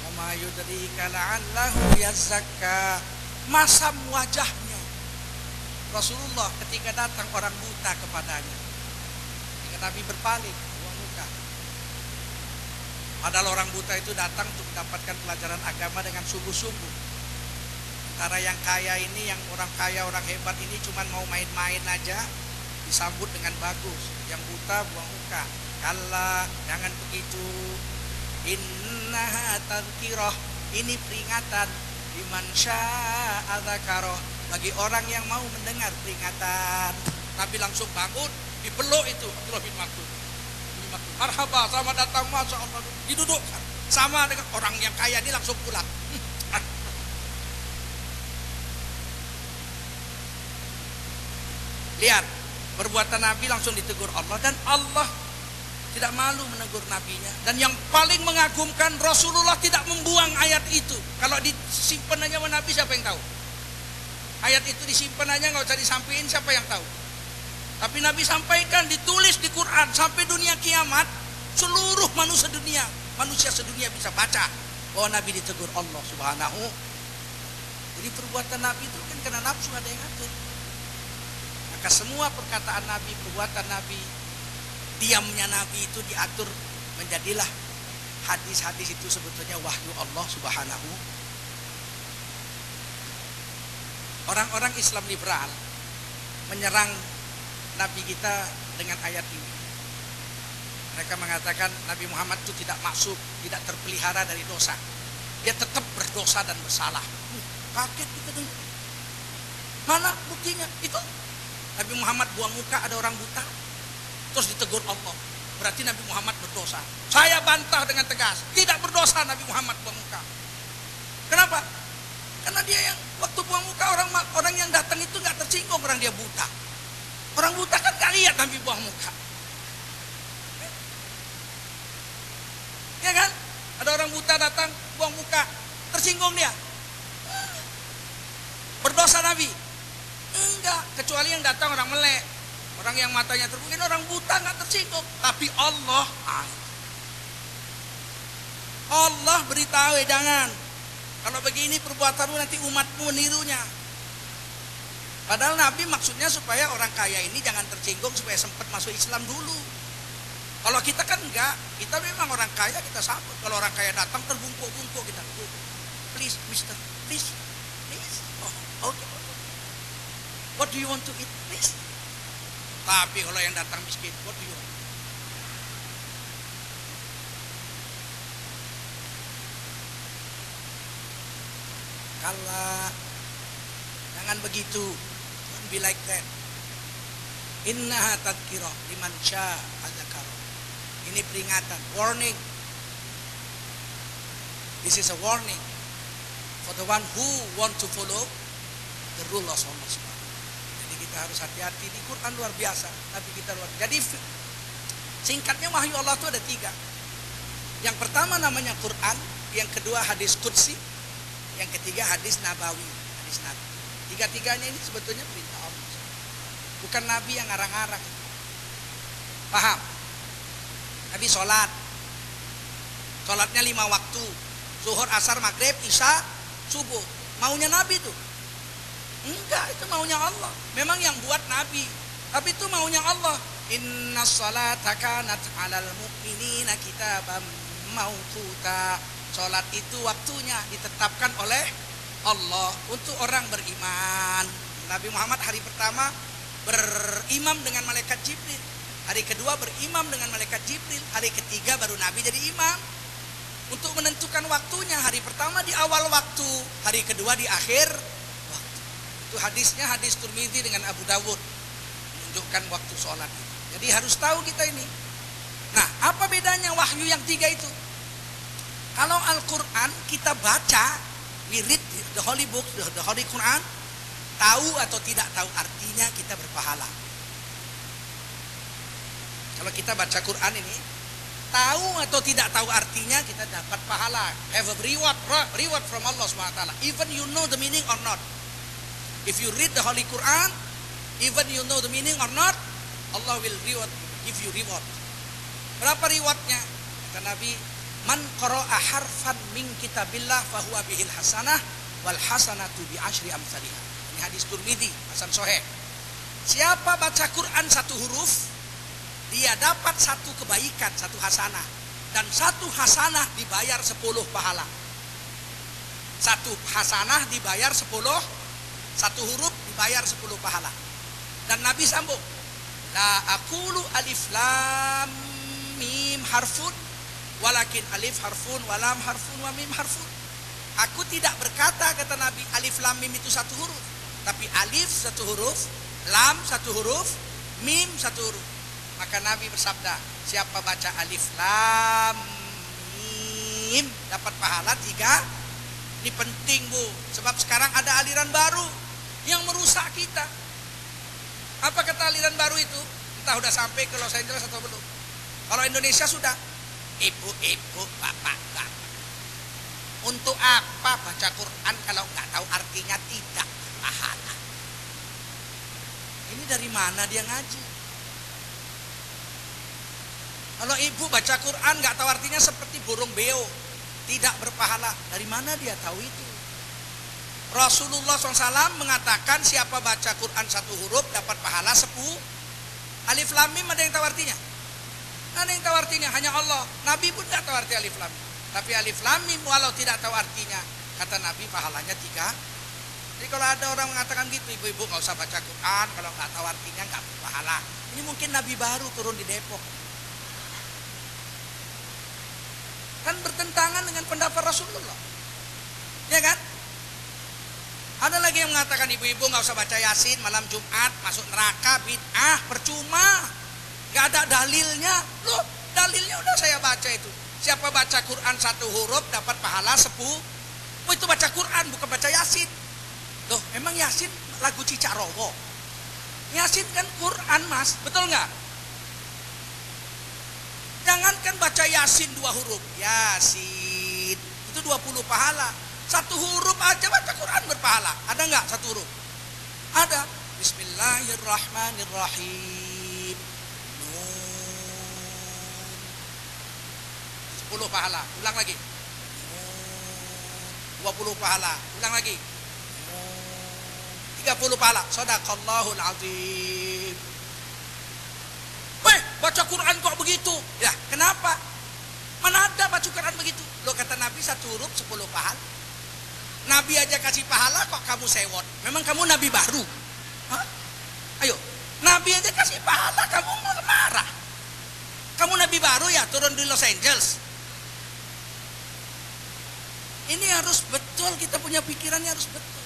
wa ma yudrika la'allahu yazakka. Masam wajahnya Rasulullah ketika datang orang buta kepadanya. Ketika Nabi berpaling buang muka. Padahal orang buta itu datang untuk mendapatkan pelajaran agama dengan sungguh-sungguh. Antara yang kaya ini, yang orang kaya, orang hebat ini cuma mau main-main aja, disambut dengan bagus. Yang buta buang muka. Kalla, jangan begitu. Innaha tadhkirah, ini peringatan. Liman syaa dzakara, bagi orang yang mau mendengar peringatan. Nabi langsung bangun, dipeluk itu Abdullah bin Maktum. Marhaba, selamat datang, masya Allah. Didudukkan sama dengan orang yang kaya ini, langsung pulang. Lihat, perbuatan Nabi langsung ditegur Allah, dan Allah tidak malu menegur nabinya. Dan yang paling mengagumkan, Rasulullah tidak membuang ayat itu. Kalau disimpan aja sama Nabi, siapa yang tahu? Ayat itu disimpan aja, nggak usah disampaikan, siapa yang tahu? Tapi Nabi sampaikan, ditulis di Quran, sampai dunia kiamat, seluruh manusia sedunia bisa baca bahwa Nabi ditegur Allah Subhanahu. Jadi perbuatan Nabi itu kan karena nafsu ada yang atur. Maka semua perkataan Nabi, perbuatan Nabi, diamnya Nabi itu diatur menjadilah hadis-hadis itu sebetulnya wahyu Allah Subhanahu. Orang-orang Islam liberal menyerang Nabi kita dengan ayat ini. Mereka mengatakan Nabi Muhammad itu tidak maksum, tidak terpelihara dari dosa. Dia tetap berdosa dan bersalah. Kaget kita dengar. Mana buktinya? Itu Nabi Muhammad buang muka, ada orang buta, terus ditegur Allah. Berarti Nabi Muhammad berdosa. Saya bantah dengan tegas, tidak berdosa Nabi Muhammad buang muka. Kenapa? Karena dia yang waktu buang muka orang yang datang itu nggak tersinggung, orang dia buta. Orang buta kan nggak lihat Nabi buang muka. Ya kan? Ada orang buta datang buang muka, tersinggung dia. Berdosa Nabi? Enggak, kecuali yang datang orang melek, orang yang matanya terbuka, orang buta nggak tersinggung. Tapi Allah beritahu, jangan. Kalau begini perbuatanmu nanti umatmu menirunya. Padahal Nabi maksudnya supaya orang kaya ini jangan tersinggung, supaya sempat masuk Islam dulu. Kalau kita kan enggak, kita memang orang kaya, kita sambut. Kalau orang kaya datang terbungkuk-bungkuk, kita please mister, please. Oh, okay. What do you want to eat, please? Tapi kalau yang datang miskin, what do you want? Kalah, jangan begitu. Don't be like that. Innaha tadhkirah liman syaa'a dzakara. Ini peringatan, warning. This is a warning for the one who want to follow the rule of Allah SWT. Jadi kita harus hati-hati. Di Quran luar biasa, Nabi kita luar biasa. Jadi singkatnya wahyu Allah itu ada 3. Yang pertama namanya Quran, yang kedua hadis qudsi, yang ketiga hadis nabawi, hadis Nabi. Tiga-tiganya ini sebetulnya perintah Allah. Bukan Nabi yang ngarang-ngarang. Paham? Nabi sholat. Sholatnya 5 waktu. Zuhur, asar, maghrib, isya, subuh. Maunya Nabi itu? Enggak, itu maunya Allah. Memang yang buat Nabi, tapi itu maunya Allah. Inna sholata kanat 'alal mu'minina kitaban mauquta. Sholat itu waktunya ditetapkan oleh Allah untuk orang beriman. Nabi Muhammad hari pertama berimam dengan malaikat Jibril, hari kedua berimam dengan malaikat Jibril, hari ketiga baru Nabi jadi imam. Untuk menentukan waktunya, hari pertama di awal waktu, hari kedua di akhir waktu. Itu hadisnya hadis Tirmidzi dengan Abu Dawud, menunjukkan waktu sholat itu. Jadi harus tahu kita ini. Nah, apa bedanya wahyu yang 3 itu? Kalau Al-Quran kita baca, we read the Holy Book, the Holy Quran, tahu atau tidak tahu artinya kita berpahala. Kalau kita baca Quran ini, tahu atau tidak tahu artinya kita dapat pahala. Have a reward from Allah SWT. Even you know the meaning or not. If you read the Holy Quran, even you know the meaning or not, Allah will give you reward. Berapa rewardnya? Kata Nabi, man qara'a harfan min kitabillah fahuwa bihil hasanah wal hasanatu bi asyri amsalihha. Ini hadis Tirmidzi, hasan sahih. Siapa baca Quran 1 huruf, dia dapat 1 kebaikan, 1 hasanah, dan 1 hasanah dibayar 10 pahala. 1 hasanah dibayar 10, 1 huruf dibayar 10 pahala. Dan Nabi sambung, la aqulu alif lam mim harfun walakin alif harfun walam harfun wa mim harfun. Aku tidak berkata, kata Nabi, alif lam mim itu 1 huruf, tapi alif 1 huruf, lam 1 huruf, mim 1 huruf. Maka Nabi bersabda, siapa baca alif lam mim dapat pahala 3. Ini penting, Bu, sebab sekarang ada aliran baru yang merusak kita. Apa kata aliran baru itu? Entah udah sampai ke Los Angeles atau belum. Kalau Indonesia sudah, ibu-ibu, bapak-bapak, untuk apa baca Quran kalau nggak tahu artinya tidak pahala? Ini dari mana dia ngaji? Kalau ibu baca Quran nggak tahu artinya seperti burung beo, tidak berpahala. Dari mana dia tahu itu? Rasulullah SAW mengatakan siapa baca Quran 1 huruf dapat pahala 10. Alif lam mim ada yang tahu artinya? Nggak ada yang tahu artinya, hanya Allah. Nabi pun nggak tahu arti alif lam mim. Tapi alif lam mim walau tidak tahu artinya, kata Nabi pahalanya 3. Jadi kalau ada orang mengatakan gitu, ibu-ibu nggak usah baca Quran kalau nggak tahu artinya, nggak berpahala. Ini mungkin Nabi baru turun di Depok. Kan bertentangan dengan pendapat Rasulullah, ya kan? Ada lagi yang mengatakan ibu-ibu nggak usah baca Yasin malam Jumat, masuk neraka, bid'ah, percuma, nggak ada dalilnya. Loh, dalilnya udah saya baca itu. Siapa baca Quran 1 huruf dapat pahala 10. Oh, itu baca Quran bukan baca Yasin. Loh, emang Yasin lagu Cicak Rowo? Yasin kan Quran, Mas, betul nggak? Jangankan baca Yasin 2 huruf, Yasin itu 20 pahala. 1 huruf aja baca Quran berpahala. Ada nggak 1 huruf? Ada. Bismillahirrahmanirrahim. Nun. 10 pahala. Ulang lagi. Nun. 20 pahala. Ulang lagi. Nun. 30 pahala. Shadaqallahul azim. Weh, baca Quran kok begitu? Ya, kenapa? Mana ada baca Quran begitu? Lo kata Nabi 1 huruf 10 pahala. Nabi aja kasih pahala kok kamu sewot. Memang kamu Nabi baru? Hah? Ayo, Nabi aja kasih pahala kamu mau marah. Kamu Nabi baru ya turun di Los Angeles. Ini harus betul, kita punya pikirannya harus betul.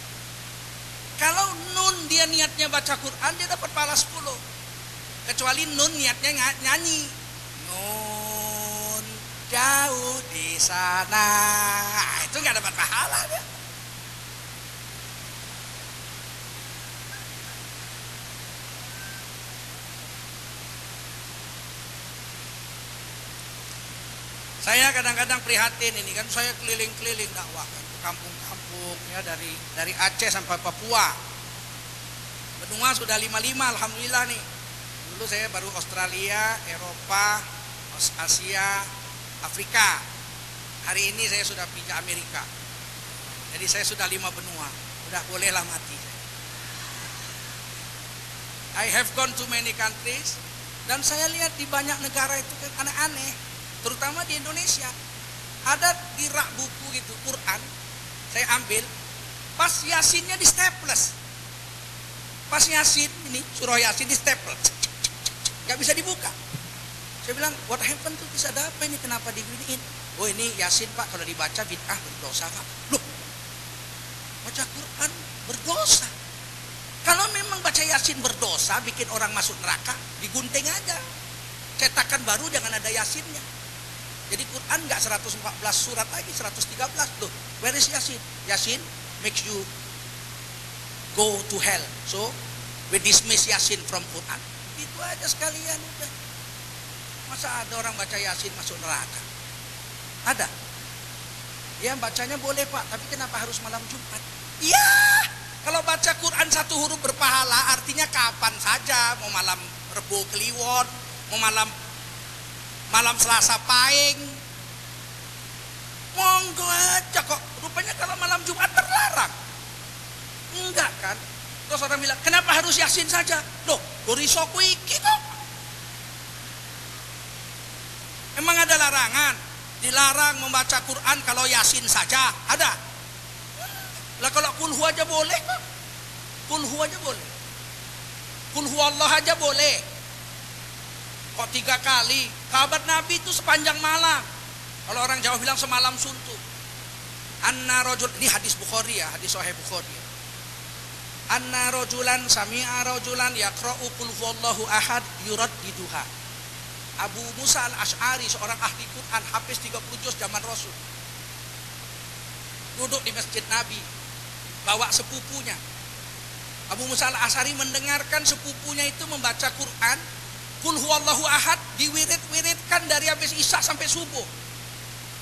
Kalau nun dia niatnya baca Quran dia dapat pahala 10. Kecuali nun niatnya nyanyi. Nun jauh di sana. Itu nggak dapat pahala dia. Saya kadang-kadang prihatin ini kan, saya keliling-keliling dakwah kan, ke kampung-kampung ya, dari Aceh sampai Papua. Benua sudah 55 alhamdulillah nih. Dulu saya baru Australia, Eropa, Asia, Afrika. Hari ini saya sudah pindah Amerika. Jadi saya sudah 5 benua. Udah bolehlah mati. I have gone to many countries, dan saya lihat di banyak negara itu kan aneh-aneh. Terutama di Indonesia, ada di rak buku gitu Quran, saya ambil, pas Yasinnya di staples, pas Yasin ini surah Yasin di staples, nggak bisa dibuka. Saya bilang, what happened tuh, bisa ada apa ini, kenapa diginiin? Oh ini Yasin Pak, kalau dibaca bid'ah berdosa Pak. Loh, baca Quran berdosa? Kalau memang baca Yasin berdosa, bikin orang masuk neraka, digunting aja, cetakan baru jangan ada Yasinnya. Jadi Quran nggak 114 surat lagi, 113. Loh, where is Yasin? Yasin makes you go to hell. So, we dismiss Yasin from Quran. Itu aja sekalian udah. Masa ada orang baca Yasin masuk neraka? Ada. Ya bacanya boleh Pak, tapi kenapa harus malam Jumat? Iya, kalau baca Quran 1 huruf berpahala, artinya kapan saja. Mau malam Rebo Kliwon, mau malam Selasa Pahing, monggo aja kok. Rupanya kalau malam Jumat terlarang. Enggak kan? Terus orang bilang, kenapa harus Yasin saja? Loh, gorisoku iki kok. Emang ada larangan? Dilarang membaca Quran kalau Yasin saja? Ada? Lah kalau kulhu aja boleh kok. Kulhu aja boleh. Kulhu Allah aja boleh. Kok 3 kali? Kabar Nabi itu sepanjang malam. Kalau orang Jawa bilang semalam suntuk. Anna rajul, ini hadis Bukhari ya, hadis Sahih Bukhari. Anna rajulan sami'a rajulan yaqra'u qul huwallahu ahad yuraddiduha. Abu Musa al-Asy'ari, seorang ahli Quran, hafiz 30 juz zaman Rasul. Duduk di masjid Nabi, bawa sepupunya. Abu Musa al-Asy'ari mendengarkan sepupunya itu membaca Quran Qul huwallahu ahad, diwirid-wiridkan dari habis isya sampai subuh.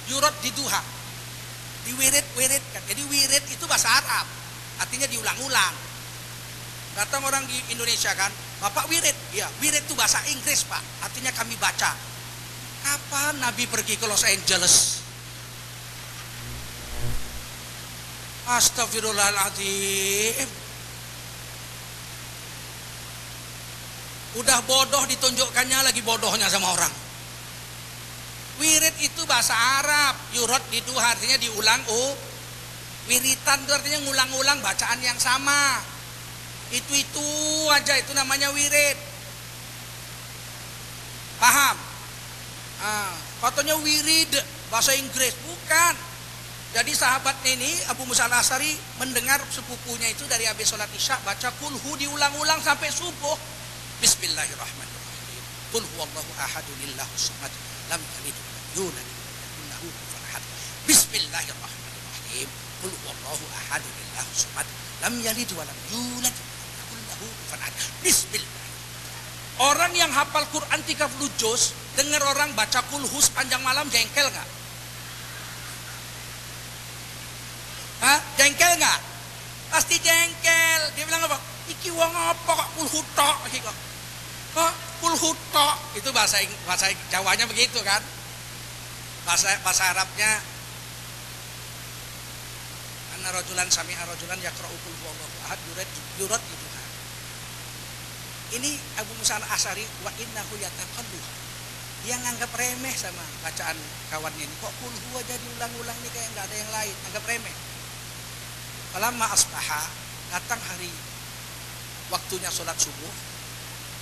Yurad di duha, diwirid-wiridkan. Jadi wirid itu bahasa Arab, artinya diulang-ulang. Datang orang di Indonesia kan, Bapak wirid? Ya, wirid itu bahasa Inggris Pak, artinya kami baca. Kapan Nabi pergi ke Los Angeles? Astagfirullahaladzim. Udah bodoh ditunjukkannya lagi bodohnya sama orang. Wirid itu bahasa Arab. Yurad itu artinya diulang. Wiritan itu artinya ngulang-ulang bacaan yang sama. Itu aja, itu namanya wirid. Paham? Katanya wirid bahasa Inggris, bukan. Jadi sahabatnya ini Abu Musa al-Asy'ari mendengar sepupunya itu dari habis sholat isya baca kulhu diulang-ulang sampai subuh. Bismillahirrahmanirrahim. Qul huwallahu ahadun illahus samad lam yalid wa lam yulad wa lam yakul lahu kufuwan ahad. Bismillahirrahmanirrahim. Qul huwallahu ahadun illahus samad lam yalid wa lam yulad wa lam yakul lahu kufuwan ahad. Bismillah. Orang yang hafal Quran 30 juz dengar orang baca kulhu sepanjang malam jengkel enggak? Jengkel nggak? Pasti jengkel. Dia bilang apa? Iki wong apa kok kulhu tok? Kulhu tok. Itu bahasa Jawanya begitu kan? Bahasa Arabnya anna rajulan sami'a rajulan yaqra'u qul huwallahu ahad yurad gitu kan. Ini Abu Musa al-Asy'ari wa innahu yataqallu. Dia nganggap remeh sama bacaan kawannya ini. Kok kulhu aja diulang-ulang nih kayak nggak ada yang lain, anggap remeh. Falamma asbaha, datang hari waktunya sholat subuh,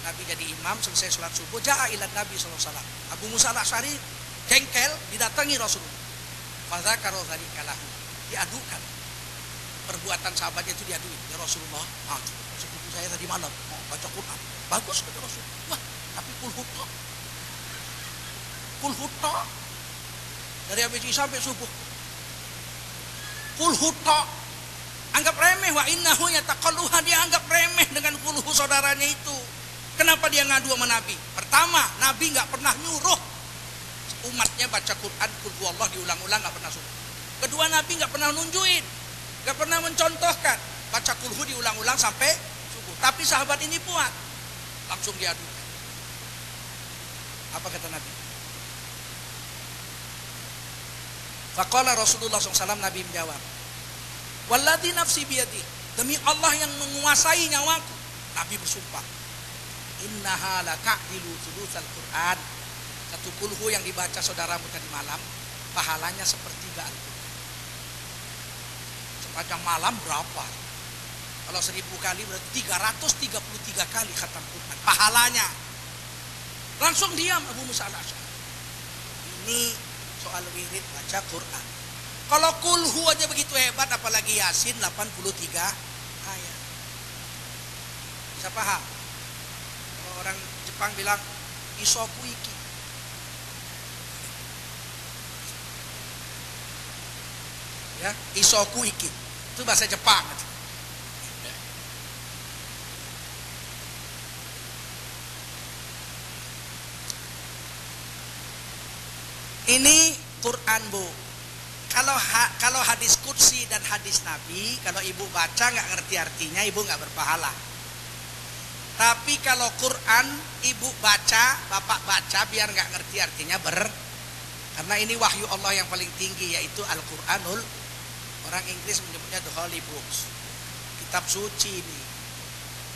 Nabi jadi imam, selesai sholat subuh, ja'a ila Nabi SAW. Abu Musa al-Asy'ari jengkel, didatangi Rasulullah. Fadzakara dzalika lahu, diadukan perbuatan sahabatnya itu, diaduin. Ya Rasulullah, sepupu saya tadi malam mau baca Quran, bagus kata Rasulullah. Wah, tapi kulhuta dari habis isya sampai subuh, kulhuta. Anggap remeh, wa innahu yataqalluha, dia anggap remeh dengan kulhu saudaranya itu. Kenapa dia ngadu sama Nabi? Pertama, Nabi nggak pernah nyuruh umatnya baca Quran kul huwallah diulang-ulang, nggak pernah suruh. Kedua, Nabi nggak pernah nunjuin, nggak pernah mencontohkan baca kulhu diulang-ulang sampai subuh. Tapi sahabat ini buat, langsung diadu. Apa kata Nabi? Faqala Rasulullah SAW, Nabi menjawab, walladzi nafsi biyadi, demi Allah yang menguasai nyawaku, Nabi bersumpah, innaha lata'ilu thulutsal Quran, satu kulhu yang dibaca saudaramu tadi malam pahalanya sepertiga Al-Quran. Sepanjang malam berapa? Kalau 1000 kali berarti 333 kali khatam Quran pahalanya. Langsung diam Abu Musa al-Asy'ari. Ini soal wirid baca Quran. Kalau kulhu aja begitu hebat, apalagi Yasin 83 ayat. Bisa paham? Kalau orang Jepang bilang isoku iki. Ya, isoku iki. Itu bahasa Jepang. Ini Quran, Bu. Kalau hadis kursi dan hadis Nabi, kalau ibu baca nggak ngerti artinya, ibu nggak berpahala. Tapi kalau Quran ibu baca, bapak baca biar nggak ngerti artinya karena ini wahyu Allah yang paling tinggi, yaitu Al-Quranul, orang Inggris menyebutnya the Holy Books, kitab suci ini.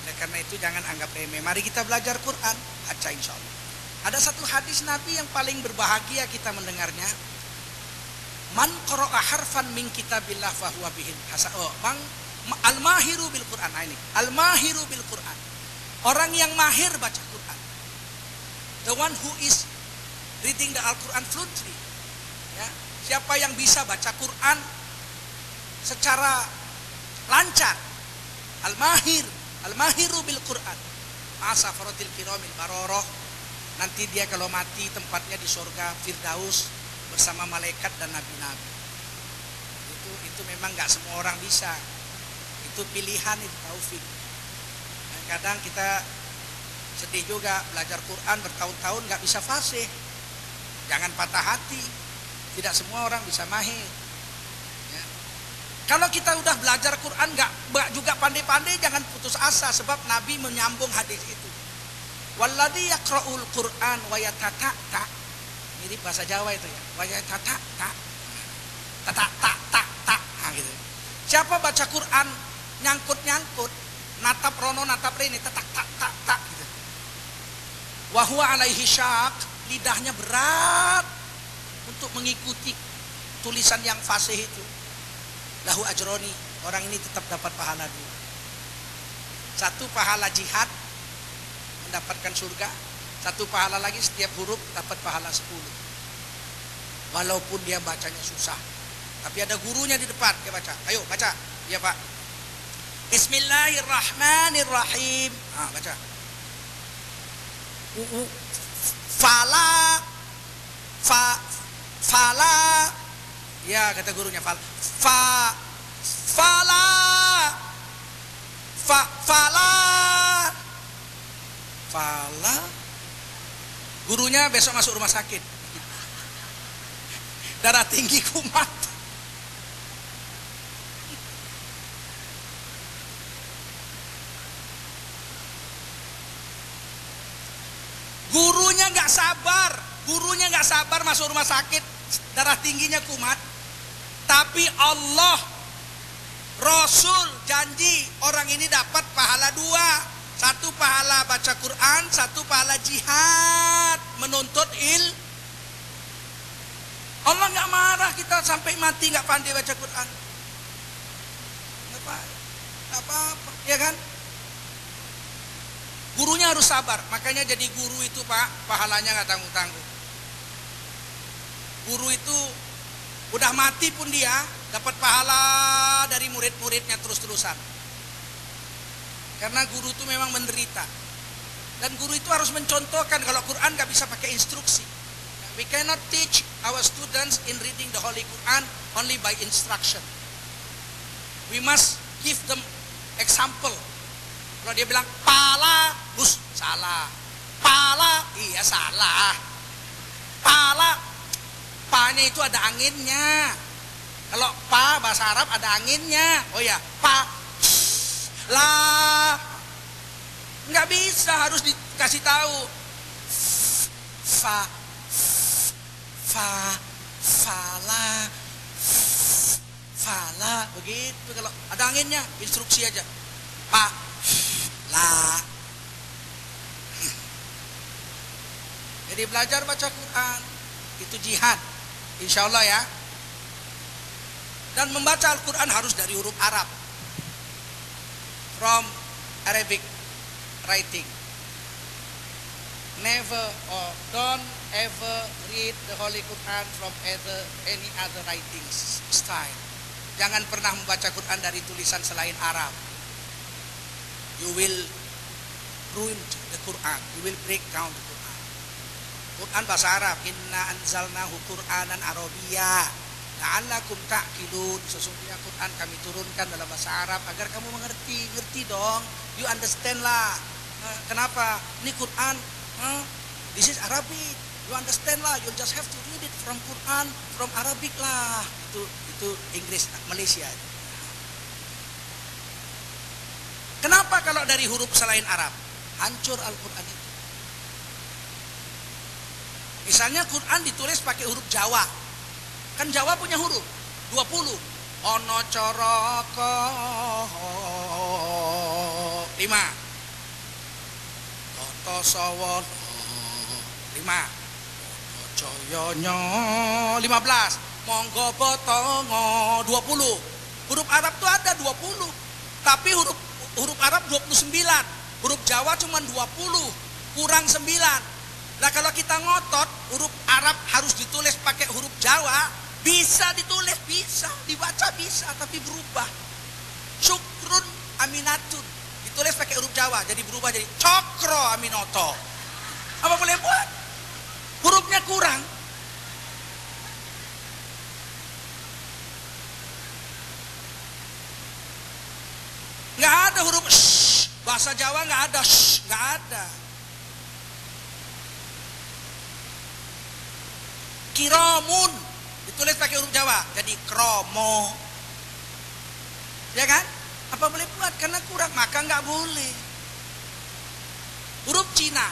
Oleh karena itu jangan anggap remeh. Mari kita belajar Quran, baca insya Allah. Ada satu hadis Nabi yang paling berbahagia kita mendengarnya. Man qara'a harfan min kitabillah fahuwa bihin hasan. Al-mahiru bil Quran. Nah, ini al-mahiru bil Quran. Orang yang mahir baca Quran. The one who is reading the Al-Quran fluently. Ya, siapa yang bisa baca Quran secara lancar. Al-mahiru bil Quran. Asafaratil kiramil baroroh. Nanti dia kalau mati tempatnya di surga Firdaus bersama malaikat dan nabi-nabi. Itu memang nggak semua orang bisa. Itu pilihan, itu taufik. Dan kadang kita sedih juga belajar Quran bertahun-tahun nggak bisa fasih. Jangan patah hati. Tidak semua orang bisa mahir. Ya. Kalau kita udah belajar Quran nggak juga pandai-pandai, jangan putus asa, sebab Nabi menyambung hadis itu. Walladzi yaqra'ul Qur'an wa yatata'ta. Mirip bahasa Jawa itu ya. Wa yatata'ta. Ta. Gitu. Siapa baca Quran nyangkut-nyangkut, natap rono natap rene, tak gitu. Wa huwa alaihi syaq, lidahnya berat. untuk mengikuti tulisan yang fasih itu. Lahu ajroni, orang ini tetap dapat pahala dua. Satu pahala jihad, mendapatkan surga. Satu pahala lagi setiap huruf dapat pahala 10. Walaupun dia bacanya susah. Tapi ada gurunya di depan, dia baca. Ayo baca. Ya Pak. Bismillahirrahmanirrahim. Baca. Fala. Ya kata gurunya fala. Fala. Gurunya besok masuk rumah sakit. Darah tinggi kumat. Gurunya nggak sabar masuk rumah sakit, darah tingginya kumat. Tapi Allah, Rasul janji orang ini dapat pahala dua. Satu pahala baca Quran, satu pahala jihad menuntut Allah nggak marah kita sampai mati nggak pandai baca Quran. Nggak apa-apa, ya kan? Gurunya harus sabar, makanya jadi guru itu Pak, pahalanya nggak tanggung-tanggung. Guru itu udah mati pun dia dapat pahala dari murid-muridnya terus-terusan. Karena guru itu memang menderita. Dan guru itu harus mencontohkan kalau Quran nggak bisa pakai instruksi. We cannot teach our students in reading the Holy Quran only by instruction. We must give them example. Kalau dia bilang pala, salah. Pala, iya salah. Pala, pa-nya itu ada anginnya. Kalau pa bahasa Arab ada anginnya. Oh ya, pa, lah. Nggak bisa, harus dikasih tahu. Fala, begitu. Kalau ada anginnya, instruksi aja. Pa, lah. Jadi belajar baca Quran itu jihad, insya Allah ya. Dan membaca Al-Quran harus dari huruf Arab, from Arabic writing. Never or don't ever read the Holy Quran from any other writing style. Jangan pernah membaca Quran dari tulisan selain Arab. You will ruin the Quran. You will break down the Quran. Quran bahasa Arab. Inna anzalnahu Qur'anan Arabiyya la'allakum ta'qilun. Sesungguhnya Quran kami turunkan dalam bahasa Arab agar kamu mengerti. Ngerti dong. You understand lah. Kenapa? Ini Quran. This is Arabic. You understand lah. You just have to read it from Quran, from Arabic lah. Itu Inggris, Malaysia. Kenapa kalau dari huruf selain Arab? Hancur Al-Quran itu. Misalnya Quran ditulis pakai huruf Jawa. Kan Jawa punya huruf 20. Ono coroko 5. Toto sawono 5. Ono coyonyo 15. Monggo botongo 20. Huruf Arab tuh ada 20. Tapi huruf Arab 29, huruf Jawa cuma 20, kurang 9. Nah kalau kita ngotot, huruf Arab harus ditulis pakai huruf Jawa, bisa ditulis, bisa, dibaca bisa, tapi berubah. Syukrun aminatun, ditulis pakai huruf Jawa, jadi berubah jadi cokro aminoto. Apa boleh buat? Hurufnya kurang. Nggak ada huruf sh, bahasa Jawa nggak ada sh, nggak ada. Kiromun ditulis pakai huruf Jawa, jadi kromo, ya kan? Apa boleh buat? Karena kurang, maka nggak boleh. Huruf Cina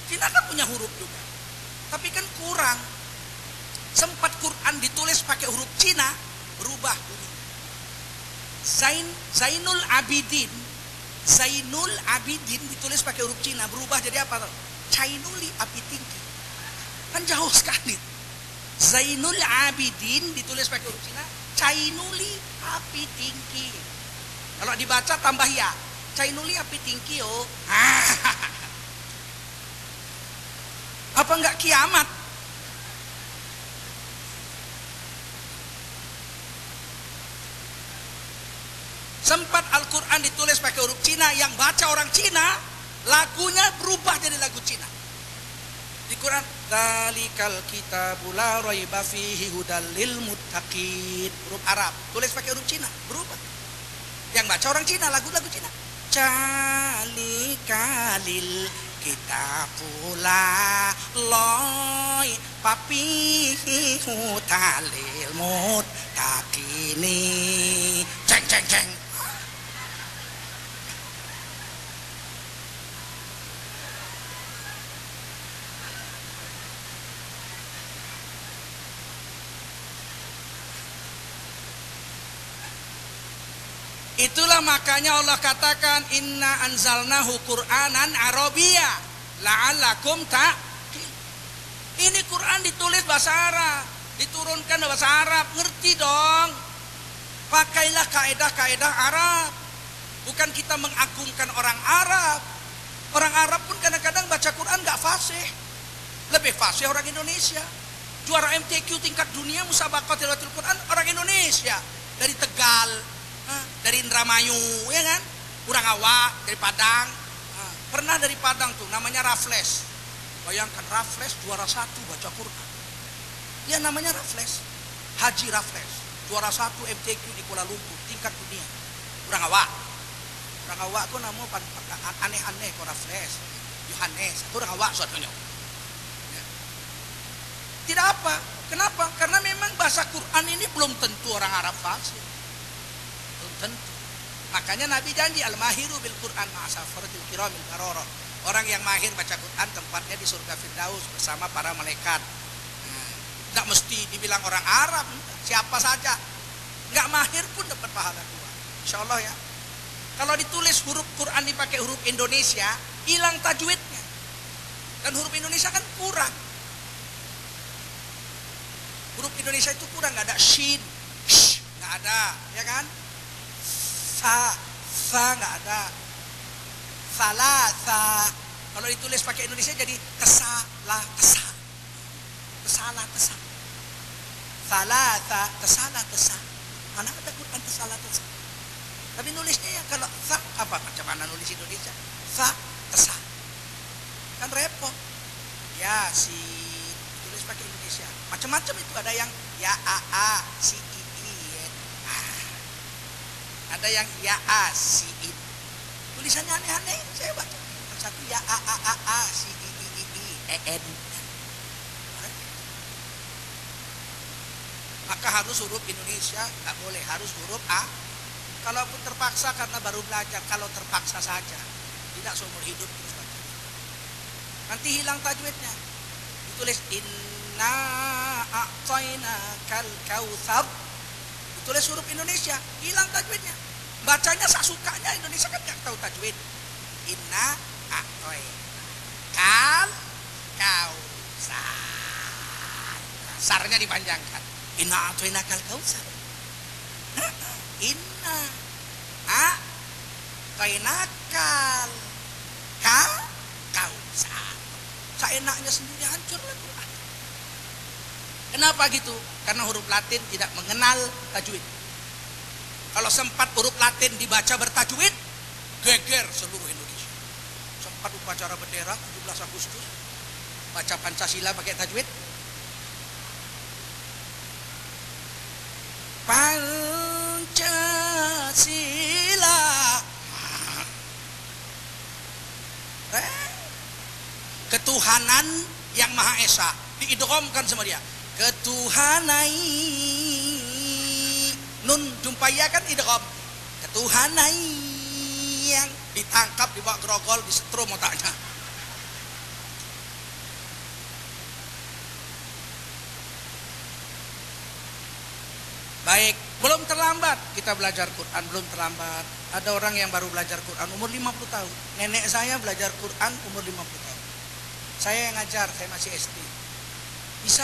kan punya huruf juga, tapi kan kurang. Sempat Quran ditulis pakai huruf Cina, berubah bunyi. Zainul Abidin ditulis pakai huruf Cina, berubah jadi apa? Cainuli Api Tinggi. Kan jauh sekali. Zainul Abidin ditulis pakai huruf Cina, Cainuli api tinggi. Kalau dibaca tambah ya, Cainuli api tinggi oh. Apa enggak kiamat? Sempat Al-Quran ditulis pakai huruf Cina, yang baca orang Cina, lagunya berubah jadi lagu Cina. Di Quran, "Dzalikal kitabu la raiba fihi hudal lil muttaqin." Huruf Arab, tulis pakai huruf Cina, berubah. Yang baca orang Cina, lagu-lagu Cina. Calikalil kitabu la loy papihi hudalil muttaqini. Ceng ceng ceng. Itulah makanya Allah katakan inna anzalnahu Qur'anan Arabiyya la'allakum ta'qilun. Ini Quran ditulis bahasa Arab, diturunkan bahasa Arab, ngerti dong. Pakailah kaedah-kaedah Arab. Bukan kita mengagungkan orang Arab. Orang Arab pun kadang-kadang baca Quran gak fasih. Lebih fasih orang Indonesia. Juara MTQ tingkat dunia musabaqah tilawatul Quran orang Indonesia. Dari Tegal, dari Indramayu, ya kan? Kurang Awak, dari Padang. Pernah dari Padang tuh, namanya Raffles. Bayangkan Raffles juara 1 baca Quran. Dia namanya Raffles, Haji Raffles, juara 1 MTQ di Kuala Lumpur, tingkat dunia. Kurang Awak tuh nama aneh-aneh kok Raffles, Yohanes, kurang Awak suatunya. Tidak apa, kenapa? Karena memang bahasa Quran ini belum tentu orang Arab fasih. Tentu. Makanya Nabi janji al-mahiru bil Quran ma'asafaratil kiramil bararah. Orang yang mahir baca Quran tempatnya di surga Firdaus bersama para malaikat. Enggak mesti dibilang orang Arab, siapa saja. Enggak mahir pun dapat pahala 2. Insyaallah ya. Kalau ditulis huruf Quran dipakai huruf Indonesia, hilang tajwidnya. Dan huruf Indonesia kan kurang. Huruf Indonesia itu kurang, enggak ada shin, sh, enggak ada, ya kan? Sa nggak ada, salasa. Kalau ditulis pakai Indonesia jadi tesala, salasa, tesa. Mana ada Quran tesala. Tapi nulisnya ya kalau sa apa macam mana nulis Indonesia? Sa, tesa. Kan repot. Ya si tulis pakai Indonesia. Macam-macam itu, ada yang ya a si ada yang ya a si i, tulisannya aneh-aneh. Saya baca satu ya a si i en. Maka harus huruf Indonesia, nggak boleh, harus huruf A. Kalaupun terpaksa karena baru belajar, kalau terpaksa saja, tidak seumur hidup terus baca. Nanti hilang tajwidnya. Ditulis inna a'tainakal kautsar, tulis huruf Indonesia, hilang tajwidnya. Bacanya sasukanya, Indonesia kan nggak tahu tajwid. Inna atoy kal kausar, sarnya dipanjangkan. Inna atoy nakal kausar. Inna atoy nakal kausar. Seenaknya sendiri hancur lah Quran. Kenapa gitu? Karena huruf Latin tidak mengenal tajwid. Kalau sempat huruf Latin dibaca bertajwid, geger seluruh Indonesia. Sempat upacara bendera 17 Agustus, baca Pancasila pakai tajwid. Pancasila. Ketuhanan yang Maha Esa diidghamkan sama dia. Ketuhanai, nun jumpa ya kan idgham. Ketuhanai yang ditangkap, dibawa grogol, disetrum otaknya. Baik, belum terlambat kita belajar Quran, belum terlambat. Ada orang yang baru belajar Quran umur 50 tahun. Nenek saya belajar Quran umur 50 tahun. Saya yang ngajar, saya masih SD. Bisa?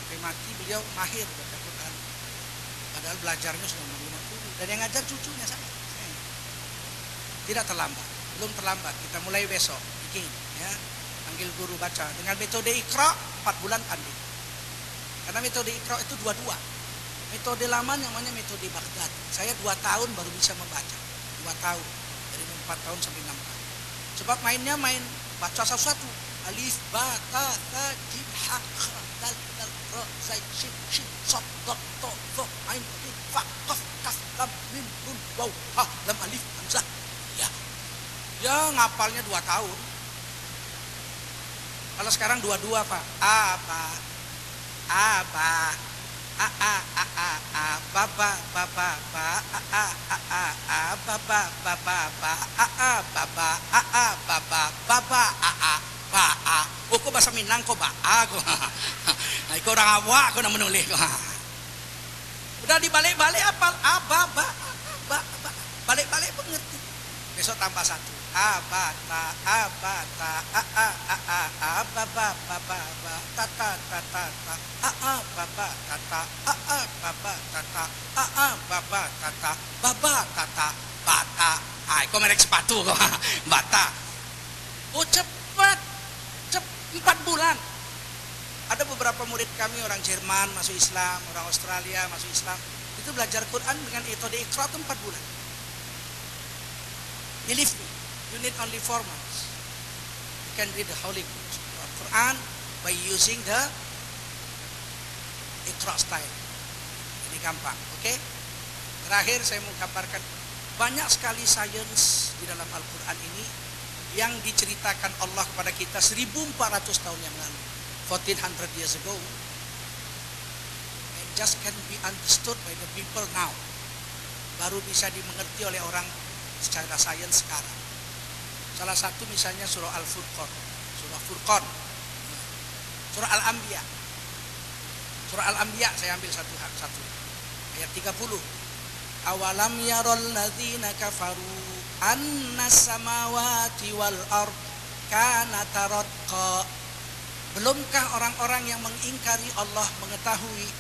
sampai mati beliau mahir baca Quran. Padahal belajarnya sudah 50 dan yang ngajar cucunya saya. Tidak terlambat, belum terlambat. Kita mulai besok bikin ya, panggil guru baca dengan metode Iqra 4 bulan ambil. Karena metode Iqra itu dua-dua. Metode lama namanya metode Baghdad. Saya 2 tahun baru bisa membaca. 2 tahun, dari 4 tahun sampai 6 tahun. Sebab mainnya main baca satu-satu. Alif, ba, ta, jim, ha, kha, dal, ra, zai, shin, sad, dal, ta, za, ain, fa, qaf, kaf, lam, mim, nun, waw, ha, lam, alif, hamzah. Ya ngapalnya 2 tahun. Kalau sekarang 22 Pak. Apa, baba, baba, ba, baba, baba, ba, baba, baba, ba. Oh, kok bahasa Minang kok ba? Kok. Nah, kok orang awak kok menulis kok. Udah dibalik-balik apal ba. Balik-balik pengerti. Besok tambah 1. Abata, baba, tata, bata. Kok merek sepatu kok, bata. Oh cepat, 4 bulan. Ada beberapa murid kami orang Jerman masuk Islam, orang Australia masuk Islam. Itu belajar Quran dengan metode Iqra 4 bulan. Believe me. You need only 4 months. You can read the Holy Quran by using the Iqra style. Ini gampang, oke? Terakhir saya mau kabarkan banyak sekali sains di dalam Al-Quran ini yang diceritakan Allah kepada kita 1400 tahun yang lalu, 1400 years ago, and just can be understood by the people now. Baru bisa dimengerti oleh orang secara sains sekarang. Salah satu misalnya surah Al-Furqan, surah Furqan, surah Al-Anbiya. Surah Al-Anbiya saya ambil satu ayat 30. Awalam yarol ladzina kafaru annas samawati wal ard kanata ratqa. Belumkah orang-orang yang mengingkari Allah mengetahui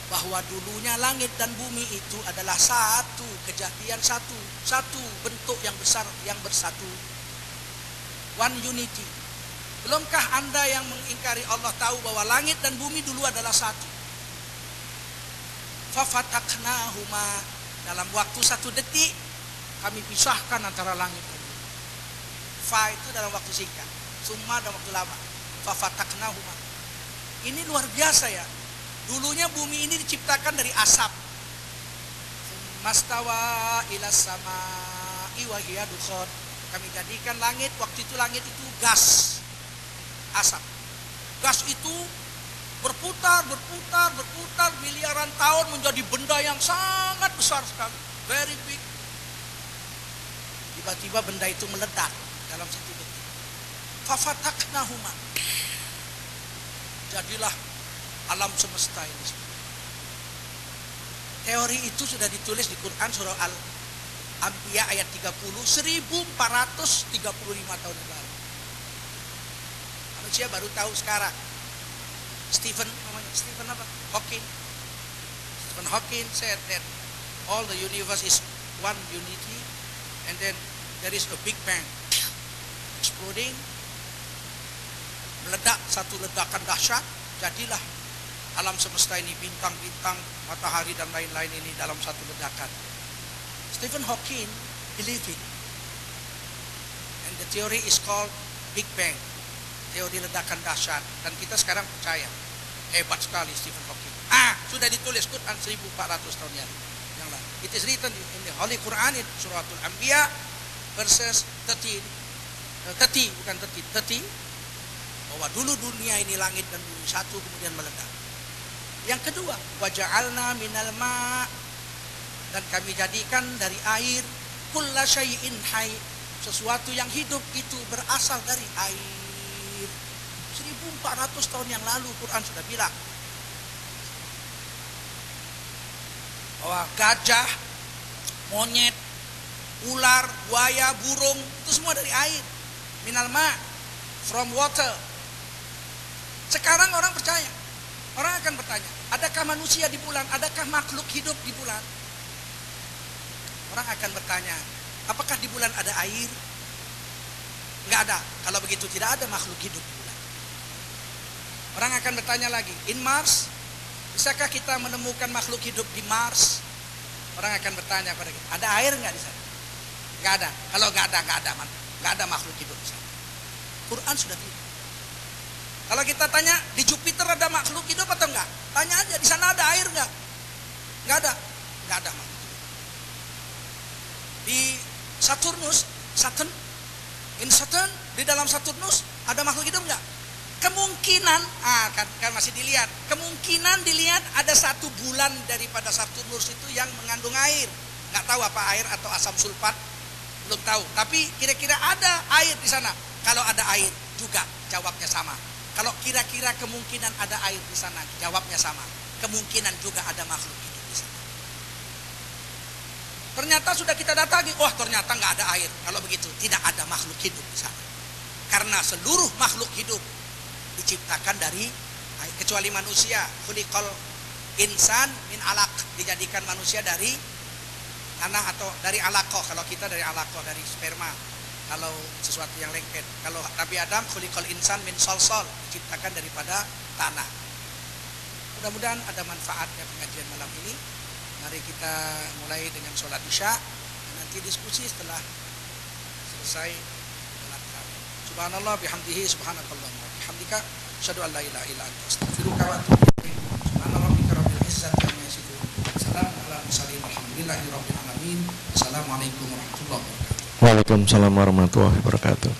bahwa dulunya langit dan bumi itu adalah satu kejadian, satu bentuk yang besar yang bersatu. One unity. Belumkah Anda yang mengingkari Allah tahu bahwa langit dan bumi dulu adalah satu? Fafataknahuma, dalam waktu 1 detik kami pisahkan antara langit dan bumi. Fa itu dalam waktu singkat, summa dalam waktu lama. Fafataknahuma. Ini luar biasa ya. Dulunya bumi ini diciptakan dari asap. Mastawa ilas sama iwahiyah dukhon. Kami jadikan langit, waktu itu langit itu gas, asap. Gas itu berputar miliaran tahun menjadi benda yang sangat besar sekali, very big. Tiba-tiba benda itu meledak dalam 1 detik. Fafataknahuma. Jadilah alam semesta ini. Teori itu sudah ditulis di Quran surah Al-Anbiya ayat 30, 1435 tahun yang lalu. Manusia baru tahu sekarang. Stephen Hawking said that all the universe is one unity, and then there is a big bang exploding, meledak, satu ledakan dahsyat, jadilah alam semesta ini, bintang-bintang, matahari dan lain-lain ini dalam satu ledakan. Stephen Hawking believed it, and the theory is called Big Bang, teori ledakan dahsyat, dan kita sekarang percaya. Hebat sekali Stephen Hawking. Sudah ditulis Quran 1400 tahun yang lalu. It is written in the Holy Quran in Surah Al-Anbiya verses 30, bahwa dulu dunia ini langit dan bumi satu kemudian meledak. Yang kedua, waja'alna minal ma', dan kami jadikan dari air kulla syai'in hayy, sesuatu yang hidup itu berasal dari air. 1400 tahun yang lalu Quran sudah bilang bahwa gajah, monyet, ular, buaya, burung itu semua dari air. Minal ma', from water. Sekarang orang percaya Orang akan bertanya, adakah manusia di bulan? Adakah makhluk hidup di bulan? Orang akan bertanya, apakah di bulan ada air? Enggak ada. Kalau begitu tidak ada makhluk hidup di bulan. Orang akan bertanya lagi, in Mars, bisakah kita menemukan makhluk hidup di Mars? Orang akan bertanya pada kita, ada air enggak di sana? Enggak ada. Kalau enggak ada makhluk hidup di sana. Quran sudah tidak. Kalau kita tanya, di Jupiter ada makhluk hidup atau enggak? Tanya aja, di sana ada air enggak? Enggak ada. Enggak ada makhluk hidup. Di Saturnus, Saturn, di dalam Saturnus ada makhluk hidup enggak? Kemungkinan, kan masih dilihat. Kemungkinan dilihat ada satu bulan daripada Saturnus itu yang mengandung air. Enggak tahu apa air atau asam sulfat, belum tahu. Tapi kira-kira ada air di sana. Kalau ada air juga jawabnya sama. Kalau kira-kira kemungkinan ada air di sana, jawabnya sama. Kemungkinan juga ada makhluk hidup di sana. Ternyata sudah kita datangi, ternyata nggak ada air. Kalau begitu tidak ada makhluk hidup di sana. Karena seluruh makhluk hidup diciptakan dari air, kecuali manusia. Khuliqal insan min alaq, dijadikan manusia dari tanah atau dari alaqah. Kalau kita dari alaqah, dari sperma. Kalau sesuatu yang lengket. Kalau Nabi Adam khuliqal insan min solsol, diciptakan daripada tanah. Mudah-mudahan ada manfaatnya pengajian malam ini. Mari kita mulai dengan sholat isya. Nanti diskusi setelah selesai sholat tarawih. Subhanallah bihamdihi subhanakallahumma bihamdika asyhadu an la ilaha illa anta astaghfiruka wa atubu ilaik. Subhana rabbika rabbil izzati amma yasifun. Salamun alal mursalin walhamdulillahi rabbil alamin. Assalamualaikum warahmatullahi wabarakatuh. Waalaikumsalam warahmatullahi wabarakatuh.